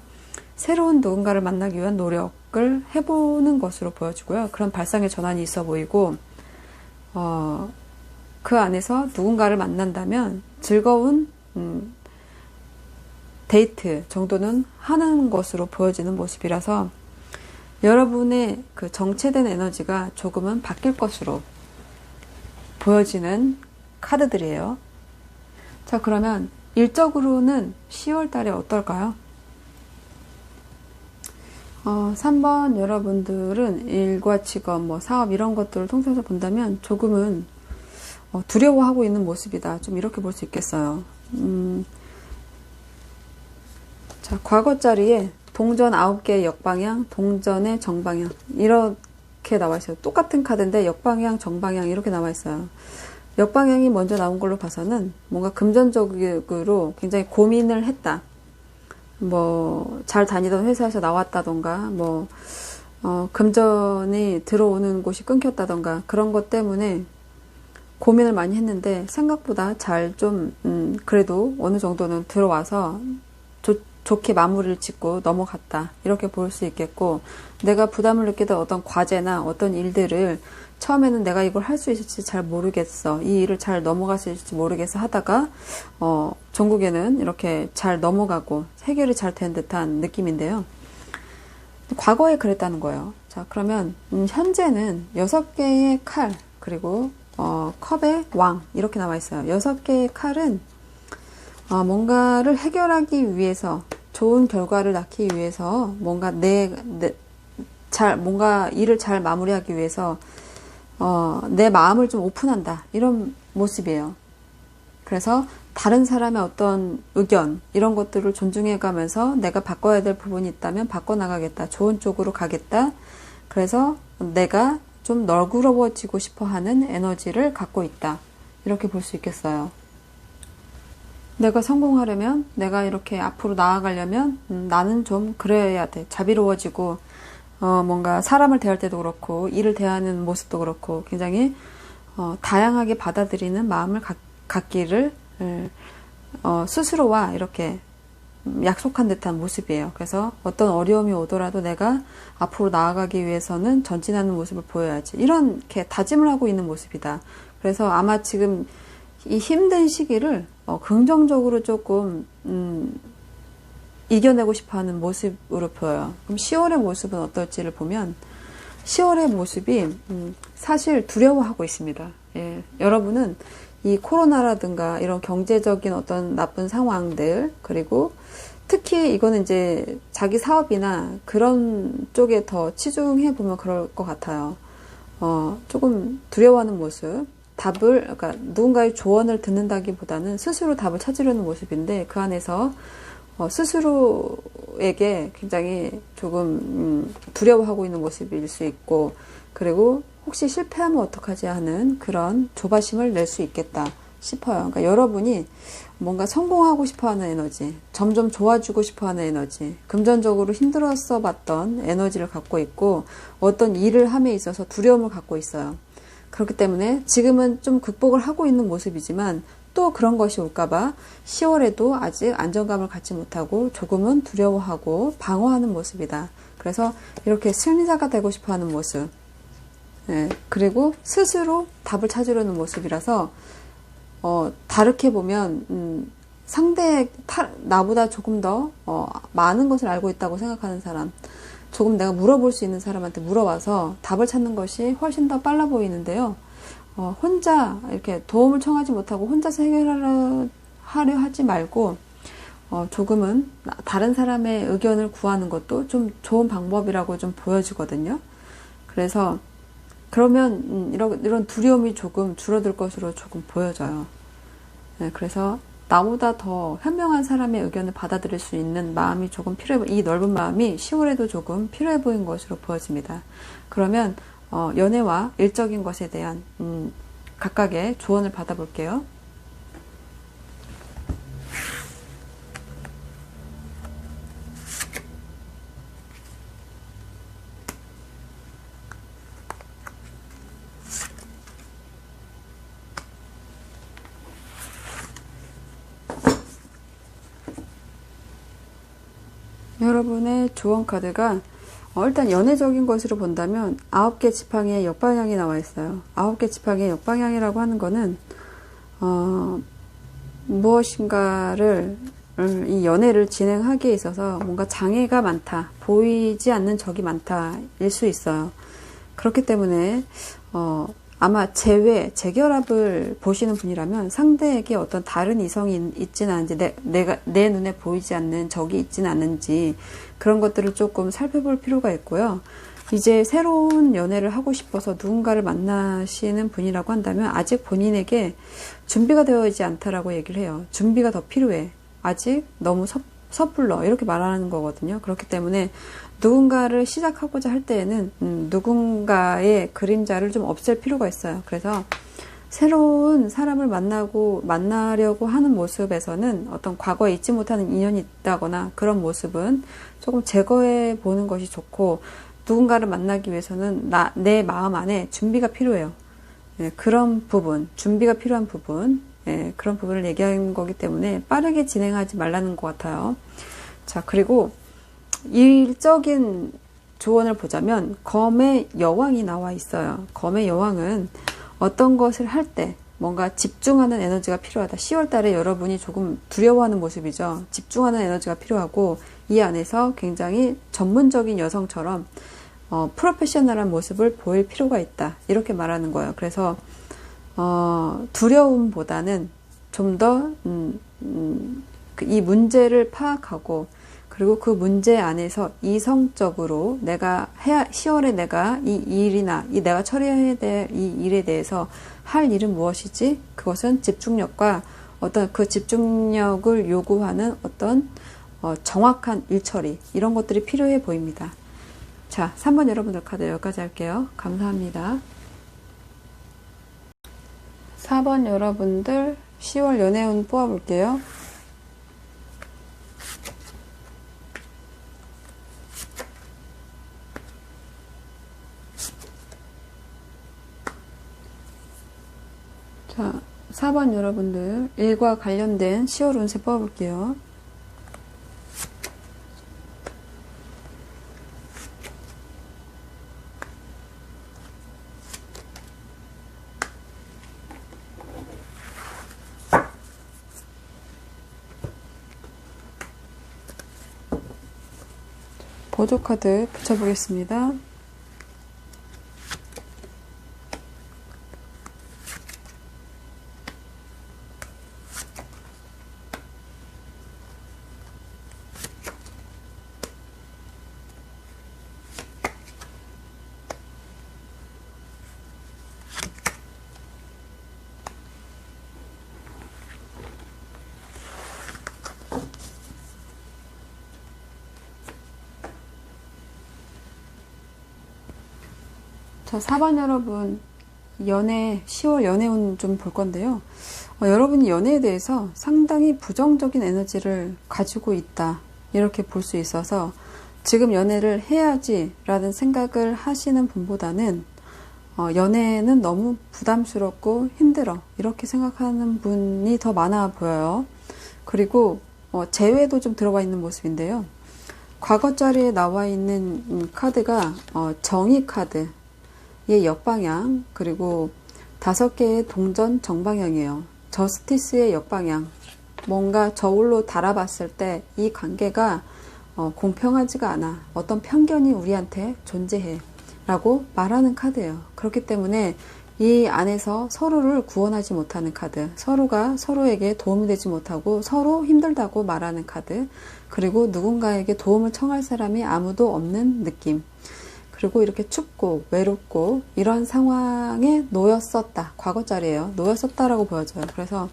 새로운 누군가를 만나기 위한 노력을 해보는 것으로 보여지고요. 그런 발상의 전환이 있어 보이고, 그 안에서 누군가를 만난다면 즐거운 데이트 정도는 하는 것으로 보여지는 모습이라서 여러분의 그 정체된 에너지가 조금은 바뀔 것으로 보여지는 카드들이에요. 자, 그러면 일적으로는 10월 달에 어떨까요? 3번 여러분들은 일과 직업, 사업 이런 것들을 통해서 본다면 조금은 두려워하고 있는 모습이다. 좀 이렇게 볼 수 있겠어요. 자, 과거 자리에 동전 9개의 역방향, 동전의 정방향 이렇게 나와 있어요. 똑같은 카드인데 역방향, 정방향 이렇게 나와 있어요. 역방향이 먼저 나온 걸로 봐서는 뭔가 금전적으로 굉장히 고민을 했다. 잘 다니던 회사에서 나왔다던가, 금전이 들어오는 곳이 끊겼다던가, 그런 것 때문에 고민을 많이 했는데, 생각보다 그래도 어느 정도는 들어와서 좋게 마무리를 짓고 넘어갔다. 이렇게 볼 수 있겠고, 내가 부담을 느끼던 어떤 과제나 어떤 일들을 처음에는 내가 이걸 할 수 있을지 잘 모르겠어. 이 일을 잘 넘어갈 수 있을지 모르겠어 하다가, 전국에는 이렇게 잘 넘어가고 해결이 잘 된 듯한 느낌인데요. 과거에 그랬다는 거예요. 자, 그러면, 현재는 6개의 칼, 그리고, 컵의 왕, 이렇게 나와 있어요. 6개의 칼은, 뭔가를 해결하기 위해서, 좋은 결과를 낳기 위해서, 뭔가 뭔가 일을 잘 마무리하기 위해서, 내 마음을 좀 오픈한다. 이런 모습이에요. 그래서 다른 사람의 어떤 의견, 이런 것들을 존중해 가면서 내가 바꿔야 될 부분이 있다면 바꿔나가겠다. 좋은 쪽으로 가겠다. 그래서 내가 좀 널그러워지고 싶어 하는 에너지를 갖고 있다. 이렇게 볼 수 있겠어요. 내가 성공하려면, 내가 이렇게 앞으로 나아가려면, 나는 좀 그래야 돼. 자비로워지고, 뭔가 사람을 대할 때도 그렇고, 일을 대하는 모습도 그렇고, 굉장히, 다양하게 받아들이는 마음을 갖기를, 스스로와 이렇게 약속한 듯한 모습이에요. 그래서 어떤 어려움이 오더라도 내가 앞으로 나아가기 위해서는 전진하는 모습을 보여야지. 이렇게 다짐을 하고 있는 모습이다. 그래서 아마 지금 이 힘든 시기를 긍정적으로 조금 이겨내고 싶어하는 모습으로 보여요. 그럼 10월의 모습은 어떨지를 보면 10월의 모습이 사실 두려워하고 있습니다. 예, 여러분은 이 코로나라든가 이런 경제적인 어떤 나쁜 상황들, 그리고 특히 이거는 이제 자기 사업이나 그런 쪽에 더 치중해 보면 그럴 것 같아요. 조금 두려워하는 모습, 그러니까 누군가의 조언을 듣는다기보다는 스스로 답을 찾으려는 모습인데, 그 안에서 스스로에게 굉장히 조금 두려워하고 있는 모습일 수 있고, 그리고 혹시 실패하면 어떡하지 하는 그런 조바심을 낼 수 있겠다 싶어요. 그러니까 여러분이 뭔가 성공하고 싶어하는 에너지, 점점 좋아지고 싶어하는 에너지, 금전적으로 힘들었어 봤던 에너지를 갖고 있고, 어떤 일을 함에 있어서 두려움을 갖고 있어요. 그렇기 때문에 지금은 좀 극복을 하고 있는 모습이지만 또 그런 것이 올까봐 10월에도 아직 안정감을 갖지 못하고 조금은 두려워하고 방어하는 모습이다. 그래서 이렇게 승리자가 되고 싶어하는 모습, 예, 그리고 스스로 답을 찾으려는 모습이라서 다르게 보면 나보다 조금 더 많은 것을 알고 있다고 생각하는 사람, 조금 내가 물어볼 수 있는 사람한테 물어봐서 답을 찾는 것이 훨씬 더 빨라 보이는데요. 혼자 이렇게 도움을 청하지 못하고 혼자서 해결하려 하지 말고 조금은 다른 사람의 의견을 구하는 것도 좀 좋은 방법이라고 좀 보여지거든요. 그래서 그러면 이런 두려움이 조금 줄어들 것으로 조금 보여져요. 네, 그래서 나보다 더 현명한 사람의 의견을 받아들일 수 있는 마음이 조금 이 넓은 마음이 10월에도 조금 필요해 보인 것으로 보여집니다. 그러면 연애와 일적인 것에 대한 각각의 조언을 받아볼게요. 여러분의 조언 카드가 일단 연애적인 것으로 본다면 9개 지팡이의 역방향이 나와 있어요. 9개 지팡이의 역방향이라고 하는 거는 무엇인가를 이 연애를 진행하기에 있어서 뭔가 장애가 많다, 보이지 않는 적이 많다 일 수 있어요. 그렇기 때문에 아마 재결합을 보시는 분이라면 상대에게 어떤 다른 이성이 있지는 않은지, 내 눈에 보이지 않는 적이 있지는 않는지 그런 것들을 조금 살펴볼 필요가 있고요. 이제 새로운 연애를 하고 싶어서 누군가를 만나시는 분이라고 한다면 아직 본인에게 준비가 되어 있지 않다라고 얘기를 해요. 준비가 더 필요해. 아직 너무 섣불러. 이렇게 말하는 거거든요. 그렇기 때문에 누군가를 시작하고자 할 때에는 누군가의 그림자를 좀 없앨 필요가 있어요. 그래서 새로운 사람을 만나려고 하는 모습에서는 어떤 과거에 잊지 못하는 인연이 있다거나 그런 모습은 조금 제거해 보는 것이 좋고, 누군가를 만나기 위해서는 내 마음 안에 준비가 필요해요. 네, 그런 부분, 준비가 필요한 부분, 네, 그런 부분을 얘기하는 거기 때문에 빠르게 진행하지 말라는 것 같아요. 자, 그리고 일적인 조언을 보자면 검의 여왕이 나와 있어요. 검의 여왕은 어떤 것을 할 때 뭔가 집중하는 에너지가 필요하다. 10월 달에 여러분이 조금 두려워하는 모습이죠. 집중하는 에너지가 필요하고, 이 안에서 굉장히 전문적인 여성처럼 프로페셔널한 모습을 보일 필요가 있다. 이렇게 말하는 거예요. 그래서 두려움보다는 좀 더 이 문제를 파악하고, 그리고 그 문제 안에서 이성적으로 10월에 내가 이 일이나 내가 처리해야 될 이 일에 대해서 할 일은 무엇이지? 그것은 집중력과 어떤 그 집중력을 요구하는 어떤 정확한 일 처리, 이런 것들이 필요해 보입니다. 자, 3번 여러분들 카드 여기까지 할게요. 감사합니다. 4번 여러분들 10월 연애운 뽑아볼게요. 자, 4번 여러분들 일과 관련된 10월 운세 뽑아볼게요. 보조카드 붙여보겠습니다. 자, 4번 여러분, 10월 연애운 좀 볼 건데요. 여러분이 연애에 대해서 상당히 부정적인 에너지를 가지고 있다. 이렇게 볼 수 있어서 지금 연애를 해야지 라는 생각을 하시는 분보다는 연애는 너무 부담스럽고 힘들어. 이렇게 생각하는 분이 더 많아 보여요. 그리고 재회도 좀 들어가 있는 모습인데요. 과거 자리에 나와 있는 카드가 정의 카드. 의 역방향, 그리고 5개의 동전 정방향이에요. 저스티스의 역방향. 뭔가 저울로 달아봤을 때 이 관계가 공평하지가 않아. 어떤 편견이 우리한테 존재해. 라고 말하는 카드예요. 그렇기 때문에 이 안에서 서로를 구원하지 못하는 카드. 서로가 서로에게 도움이 되지 못하고 서로 힘들다고 말하는 카드. 그리고 누군가에게 도움을 청할 사람이 아무도 없는 느낌. 그리고 이렇게 춥고 외롭고 이런 상황에 놓였었다. 과거 자리예요. 놓였었다라고 보여져요. 그래서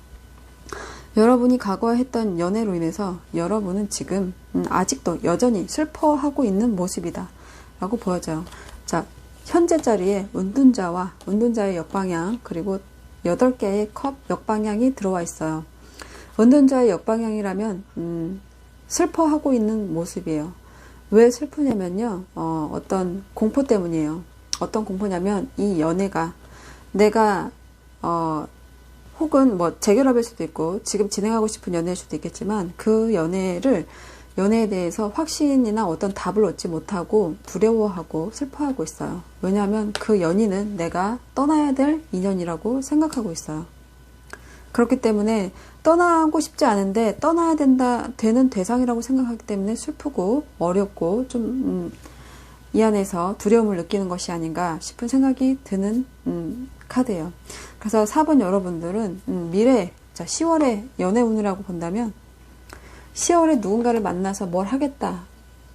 여러분이 과거에 했던 연애로 인해서 여러분은 지금 아직도 여전히 슬퍼하고 있는 모습이다. 라고 보여져요. 자, 현재 자리에 은둔자와 은둔자의 역방향 그리고 8개의 컵 역방향이 들어와 있어요. 은둔자의 역방향이라면 슬퍼하고 있는 모습이에요. 왜 슬프냐면요, 어떤 공포 때문이에요. 어떤 공포냐면, 이 연애가, 내가, 혹은 뭐, 재결합일 수도 있고, 지금 진행하고 싶은 연애일 수도 있겠지만, 그 연애에 대해서 확신이나 어떤 답을 얻지 못하고, 두려워하고, 슬퍼하고 있어요. 왜냐하면 그 연인은 내가 떠나야 될 인연이라고 생각하고 있어요. 그렇기 때문에 떠나고 싶지 않은데 떠나야 되는 대상이라고 생각하기 때문에 슬프고 어렵고 좀 이 안에서 두려움을 느끼는 것이 아닌가 싶은 생각이 드는 카드예요. 그래서 4번 여러분들은 미래, 자 10월의 연애 운이라고 본다면 10월에 누군가를 만나서 뭘 하겠다가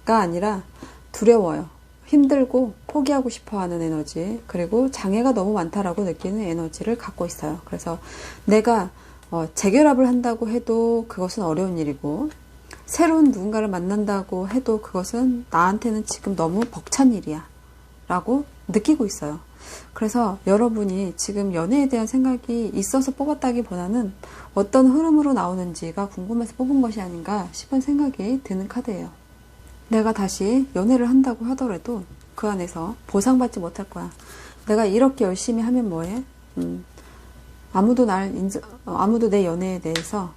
아니라 두려워요. 힘들고 포기하고 싶어하는 에너지, 그리고 장애가 너무 많다라고 느끼는 에너지를 갖고 있어요. 그래서 내가 재결합을 한다고 해도 그것은 어려운 일이고, 새로운 누군가를 만난다고 해도 그것은 나한테는 지금 너무 벅찬 일이야 라고 느끼고 있어요. 그래서 여러분이 지금 연애에 대한 생각이 있어서 뽑았다기보다는 어떤 흐름으로 나오는지가 궁금해서 뽑은 것이 아닌가 싶은 생각이 드는 카드예요. 내가 다시 연애를 한다고 하더라도 그 안에서 보상받지 못할 거야. 내가 이렇게 열심히 하면 뭐해? 아무도 내 연애에 대해서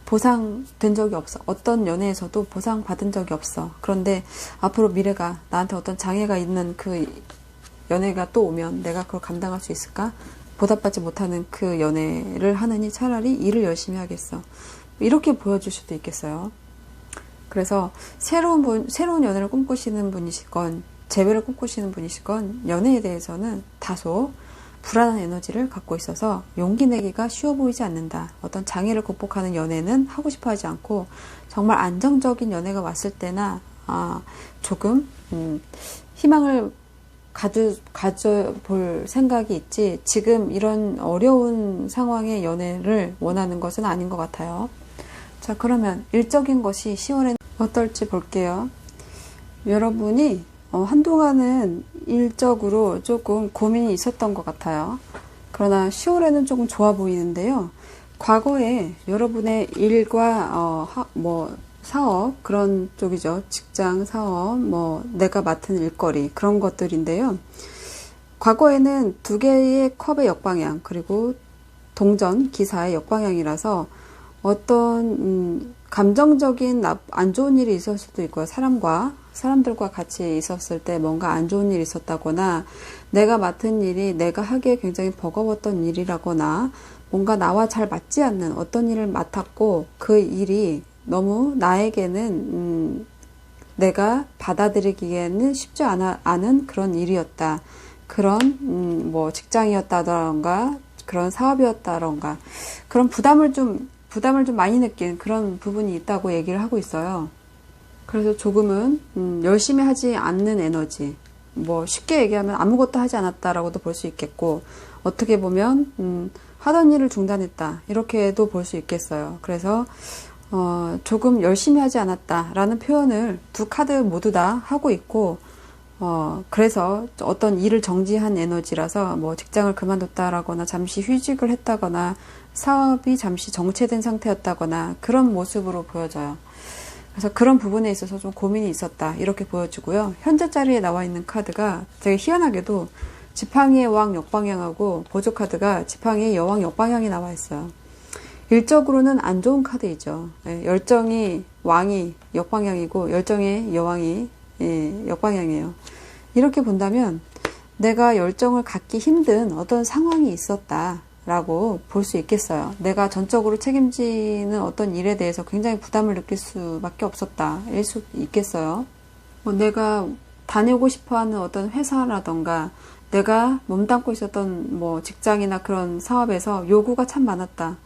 보상된 적이 없어. 어떤 연애에서도 보상받은 적이 없어. 그런데 앞으로 미래가 나한테 어떤 장애가 있는 그 연애가 또 오면 내가 그걸 감당할 수 있을까? 보답받지 못하는 그 연애를 하느니 차라리 일을 열심히 하겠어. 이렇게 보여줄 수도 있겠어요. 그래서 새로운 연애를 꿈꾸시는 분이시건 재회를 꿈꾸시는 분이시건 연애에 대해서는 다소 불안한 에너지를 갖고 있어서 용기 내기가 쉬워 보이지 않는다. 어떤 장애를 극복하는 연애는 하고 싶어 하지 않고 정말 안정적인 연애가 왔을 때나 조금 희망을 가져볼 생각이 있지, 지금 이런 어려운 상황의 연애를 원하는 것은 아닌 것 같아요. 자, 그러면 일적인 것이 10월에는 어떨지 볼게요. 여러분이 한동안은 일적으로 조금 고민이 있었던 것 같아요. 그러나 10월에는 조금 좋아 보이는데요. 과거에 여러분의 일과 사업, 그런 쪽이죠. 직장, 사업, 내가 맡은 일거리, 그런 것들인데요. 과거에는 2개의 컵의 역방향, 그리고 동전, 기사의 역방향이라서 어떤 감정적인 안 좋은 일이 있을 수도 있고요. 사람들과 같이 있었을 때 뭔가 안 좋은 일이 있었다거나, 내가 맡은 일이 내가 하기에 굉장히 버거웠던 일이라거나, 뭔가 나와 잘 맞지 않는 어떤 일을 맡았고 그 일이 너무 나에게는 내가 받아들이기에는 쉽지 않은 그런 일이었다. 그런 뭐 직장이었다던가 그런 사업이었다던가 그런 부담을 좀 많이 느낀 그런 부분이 있다고 얘기를 하고 있어요. 그래서 조금은 열심히 하지 않는 에너지, 뭐 쉽게 얘기하면 아무것도 하지 않았다라고도 볼 수 있겠고, 어떻게 보면 하던 일을 중단했다 이렇게도 볼 수 있겠어요. 그래서 조금 열심히 하지 않았다라는 표현을 두 카드 모두 다 하고 있고, 그래서 어떤 일을 정지한 에너지라서 뭐 직장을 그만뒀다라거나 잠시 휴직을 했다거나 사업이 잠시 정체된 상태였다거나 그런 모습으로 보여져요. 그래서 그런 부분에 있어서 좀 고민이 있었다 이렇게 보여지고요. 현재 자리에 나와 있는 카드가 되게 희한하게도 지팡이의 왕 역방향하고 보조 카드가 지팡이의 여왕 역방향이 나와 있어요. 일적으로는 안 좋은 카드이죠. 열정이 왕이 역방향이고 열정의 여왕이 역방향이에요. 이렇게 본다면 내가 열정을 갖기 힘든 어떤 상황이 있었다라고 볼 수 있겠어요. 내가 전적으로 책임지는 어떤 일에 대해서 굉장히 부담을 느낄 수밖에 없었다. 일 수 있겠어요. 뭐 내가 다니고 싶어하는 어떤 회사라던가 내가 몸담고 있었던 뭐 직장이나 그런 사업에서 요구가 참 많았다.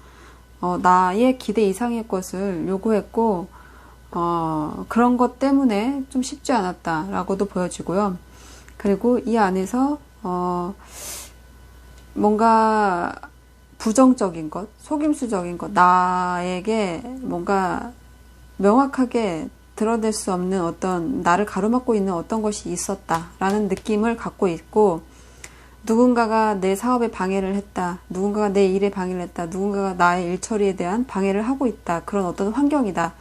나의 기대 이상의 것을 요구했고 그런 것 때문에 좀 쉽지 않았다라고도 보여지고요. 그리고 이 안에서 뭔가 부정적인 것, 속임수적인 것, 나에게 뭔가 명확하게 드러낼 수 없는 어떤 나를 가로막고 있는 어떤 것이 있었다라는 느낌을 갖고 있고, 누군가가 내 사업에 방해를 했다, 누군가가 내 일에 방해를 했다, 누군가가 나의 일 처리에 대한 방해를 하고 있다, 그런 어떤 환경이다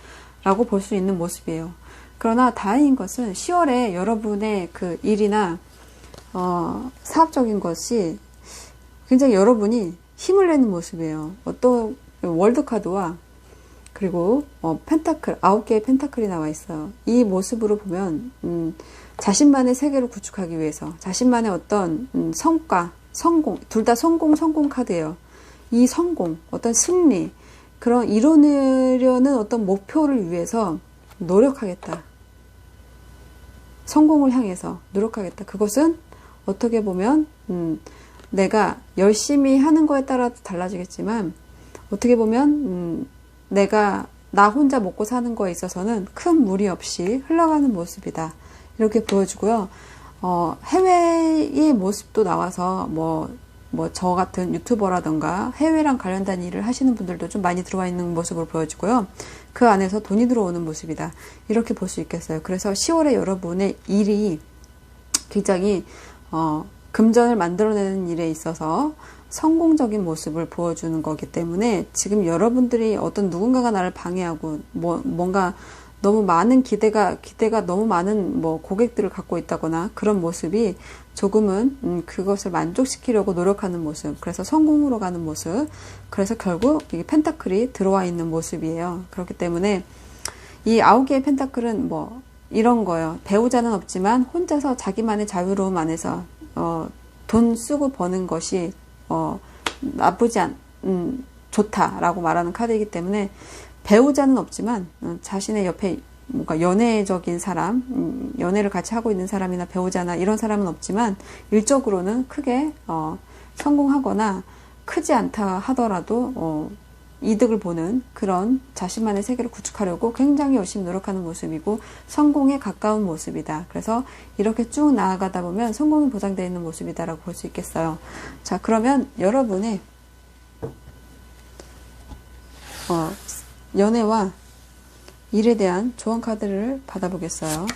라고 볼 수 있는 모습이에요. 그러나 다행인 것은 10월에 여러분의 그 일이나 사업적인 것이 굉장히 여러분이 힘을 내는 모습이에요. 어떤 월드카드와 그리고 펜타클, 9개의 펜타클이 나와 있어요. 이 모습으로 보면 자신만의 세계를 구축하기 위해서 자신만의 어떤 성과, 성공, 둘 다 성공 카드예요. 이 성공, 어떤 승리, 그런 이루려는 어떤 목표를 위해서 노력하겠다. 성공을 향해서 노력하겠다. 그것은 어떻게 보면 내가 열심히 하는 거에 따라 달라지겠지만 어떻게 보면 내가 나 혼자 먹고 사는 거에 있어서는 큰 무리 없이 흘러가는 모습이다. 이렇게 보여주고요. 해외의 모습도 나와서 뭐 저 같은 유튜버라던가 해외랑 관련된 일을 하시는 분들도 좀 많이 들어와 있는 모습으로 보여지고요. 그 안에서 돈이 들어오는 모습이다. 이렇게 볼 수 있겠어요. 그래서 10월에 여러분의 일이 굉장히 금전을 만들어내는 일에 있어서 성공적인 모습을 보여주는 거기 때문에 지금 여러분들이 어떤 누군가가 나를 방해하고 뭔가 너무 많은 기대가 너무 많은 뭐 고객들을 갖고 있다거나 그런 모습이 조금은 그것을 만족시키려고 노력하는 모습, 그래서 성공으로 가는 모습, 그래서 결국 이게 펜타클이 들어와 있는 모습이에요. 그렇기 때문에 이 9개의 펜타클은 뭐 이런 거예요. 배우자는 없지만 혼자서 자기만의 자유로움 안에서 돈 쓰고 버는 것이 나쁘지 좋다라고 말하는 카드이기 때문에 배우자는 없지만 자신의 옆에 뭔가 연애적인 사람, 연애를 같이 하고 있는 사람이나 배우자나 이런 사람은 없지만 일적으로는 크게 성공하거나 크지 않다 하더라도 이득을 보는 그런 자신만의 세계를 구축하려고 굉장히 열심히 노력하는 모습이고 성공에 가까운 모습이다. 그래서 이렇게 쭉 나아가다 보면 성공이 보장되어 있는 모습이다라고 볼 수 있겠어요. 자, 그러면 여러분의 연애와 일에 대한 조언 카드를 받아보겠어요.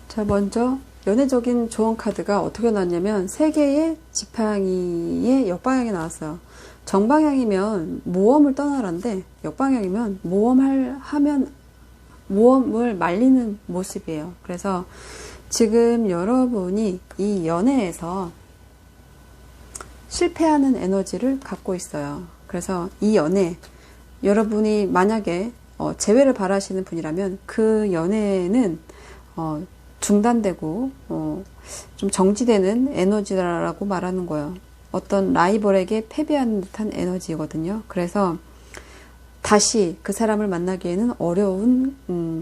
자, 먼저 연애적인 조언 카드가 어떻게 나왔냐면 3개의 지팡이의 역방향이 나왔어요. 정방향이면 모험을 떠나라인데 역방향이면 모험을 말리는 모습이에요. 그래서 지금 여러분이 이 연애에서 실패하는 에너지를 갖고 있어요. 그래서 이 연애, 여러분이 만약에 재회를 바라시는 분이라면 그 연애는 중단되고 좀 정지되는 에너지라고 말하는 거예요. 어떤 라이벌에게 패배하는 듯한 에너지거든요. 그래서 다시 그 사람을 만나기에는 어려운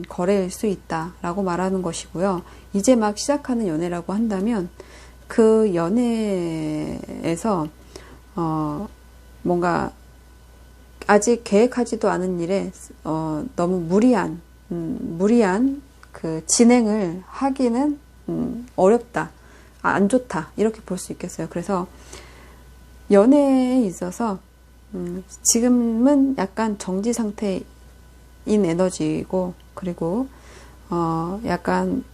거래일 수 있다라고 말하는 것이고요. 이제 막 시작하는 연애라고 한다면 그 연애에서 뭔가 아직 계획하지도 않은 일에 너무 무리한 그 진행을 하기는 어렵다, 안 좋다 이렇게 볼 수 있겠어요. 그래서 연애에 있어서 지금은 약간 정지 상태인 에너지이고, 그리고 약간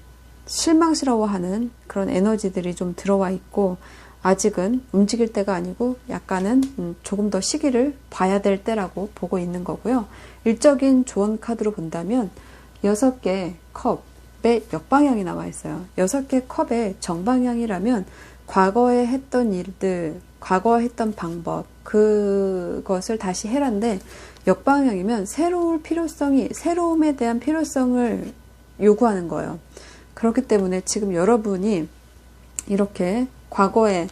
실망스러워하는 그런 에너지들이 좀 들어와 있고, 아직은 움직일 때가 아니고 약간은 조금 더 시기를 봐야 될 때라고 보고 있는 거고요. 일적인 조언 카드로 본다면 6개 컵에 역방향이 나와 있어요. 6개 컵의 정방향이라면 과거에 했던 일들, 과거에 했던 방법, 그것을 다시 해란데, 역방향이면 새로움에 대한 필요성을 요구하는 거예요. 그렇기 때문에 지금 여러분이 이렇게 과거에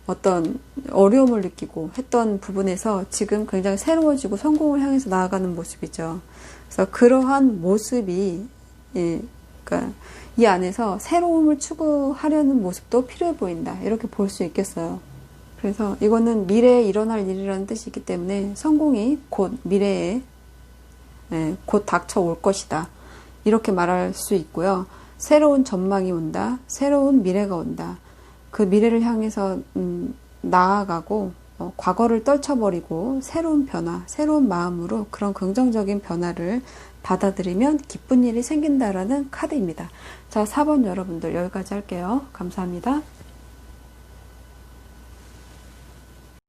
어떤 어려움을 느끼고 했던 부분에서 지금 굉장히 새로워지고 성공을 향해서 나아가는 모습이죠. 그래서 그러한 모습이, 그러니까 이 안에서 새로움을 추구하려는 모습도 필요해 보인다, 이렇게 볼 수 있겠어요. 그래서 이거는 미래에 일어날 일이라는 뜻이 있기 때문에 성공이 곧 미래에 곧 닥쳐올 것이다, 이렇게 말할 수 있고요. 새로운 전망이 온다, 새로운 미래가 온다. 그 미래를 향해서 나아가고 과거를 떨쳐버리고 새로운 변화, 새로운 마음으로 그런 긍정적인 변화를 받아들이면 기쁜 일이 생긴다라는 카드입니다. 자, 4번 여러분들 여기까지 할게요. 감사합니다.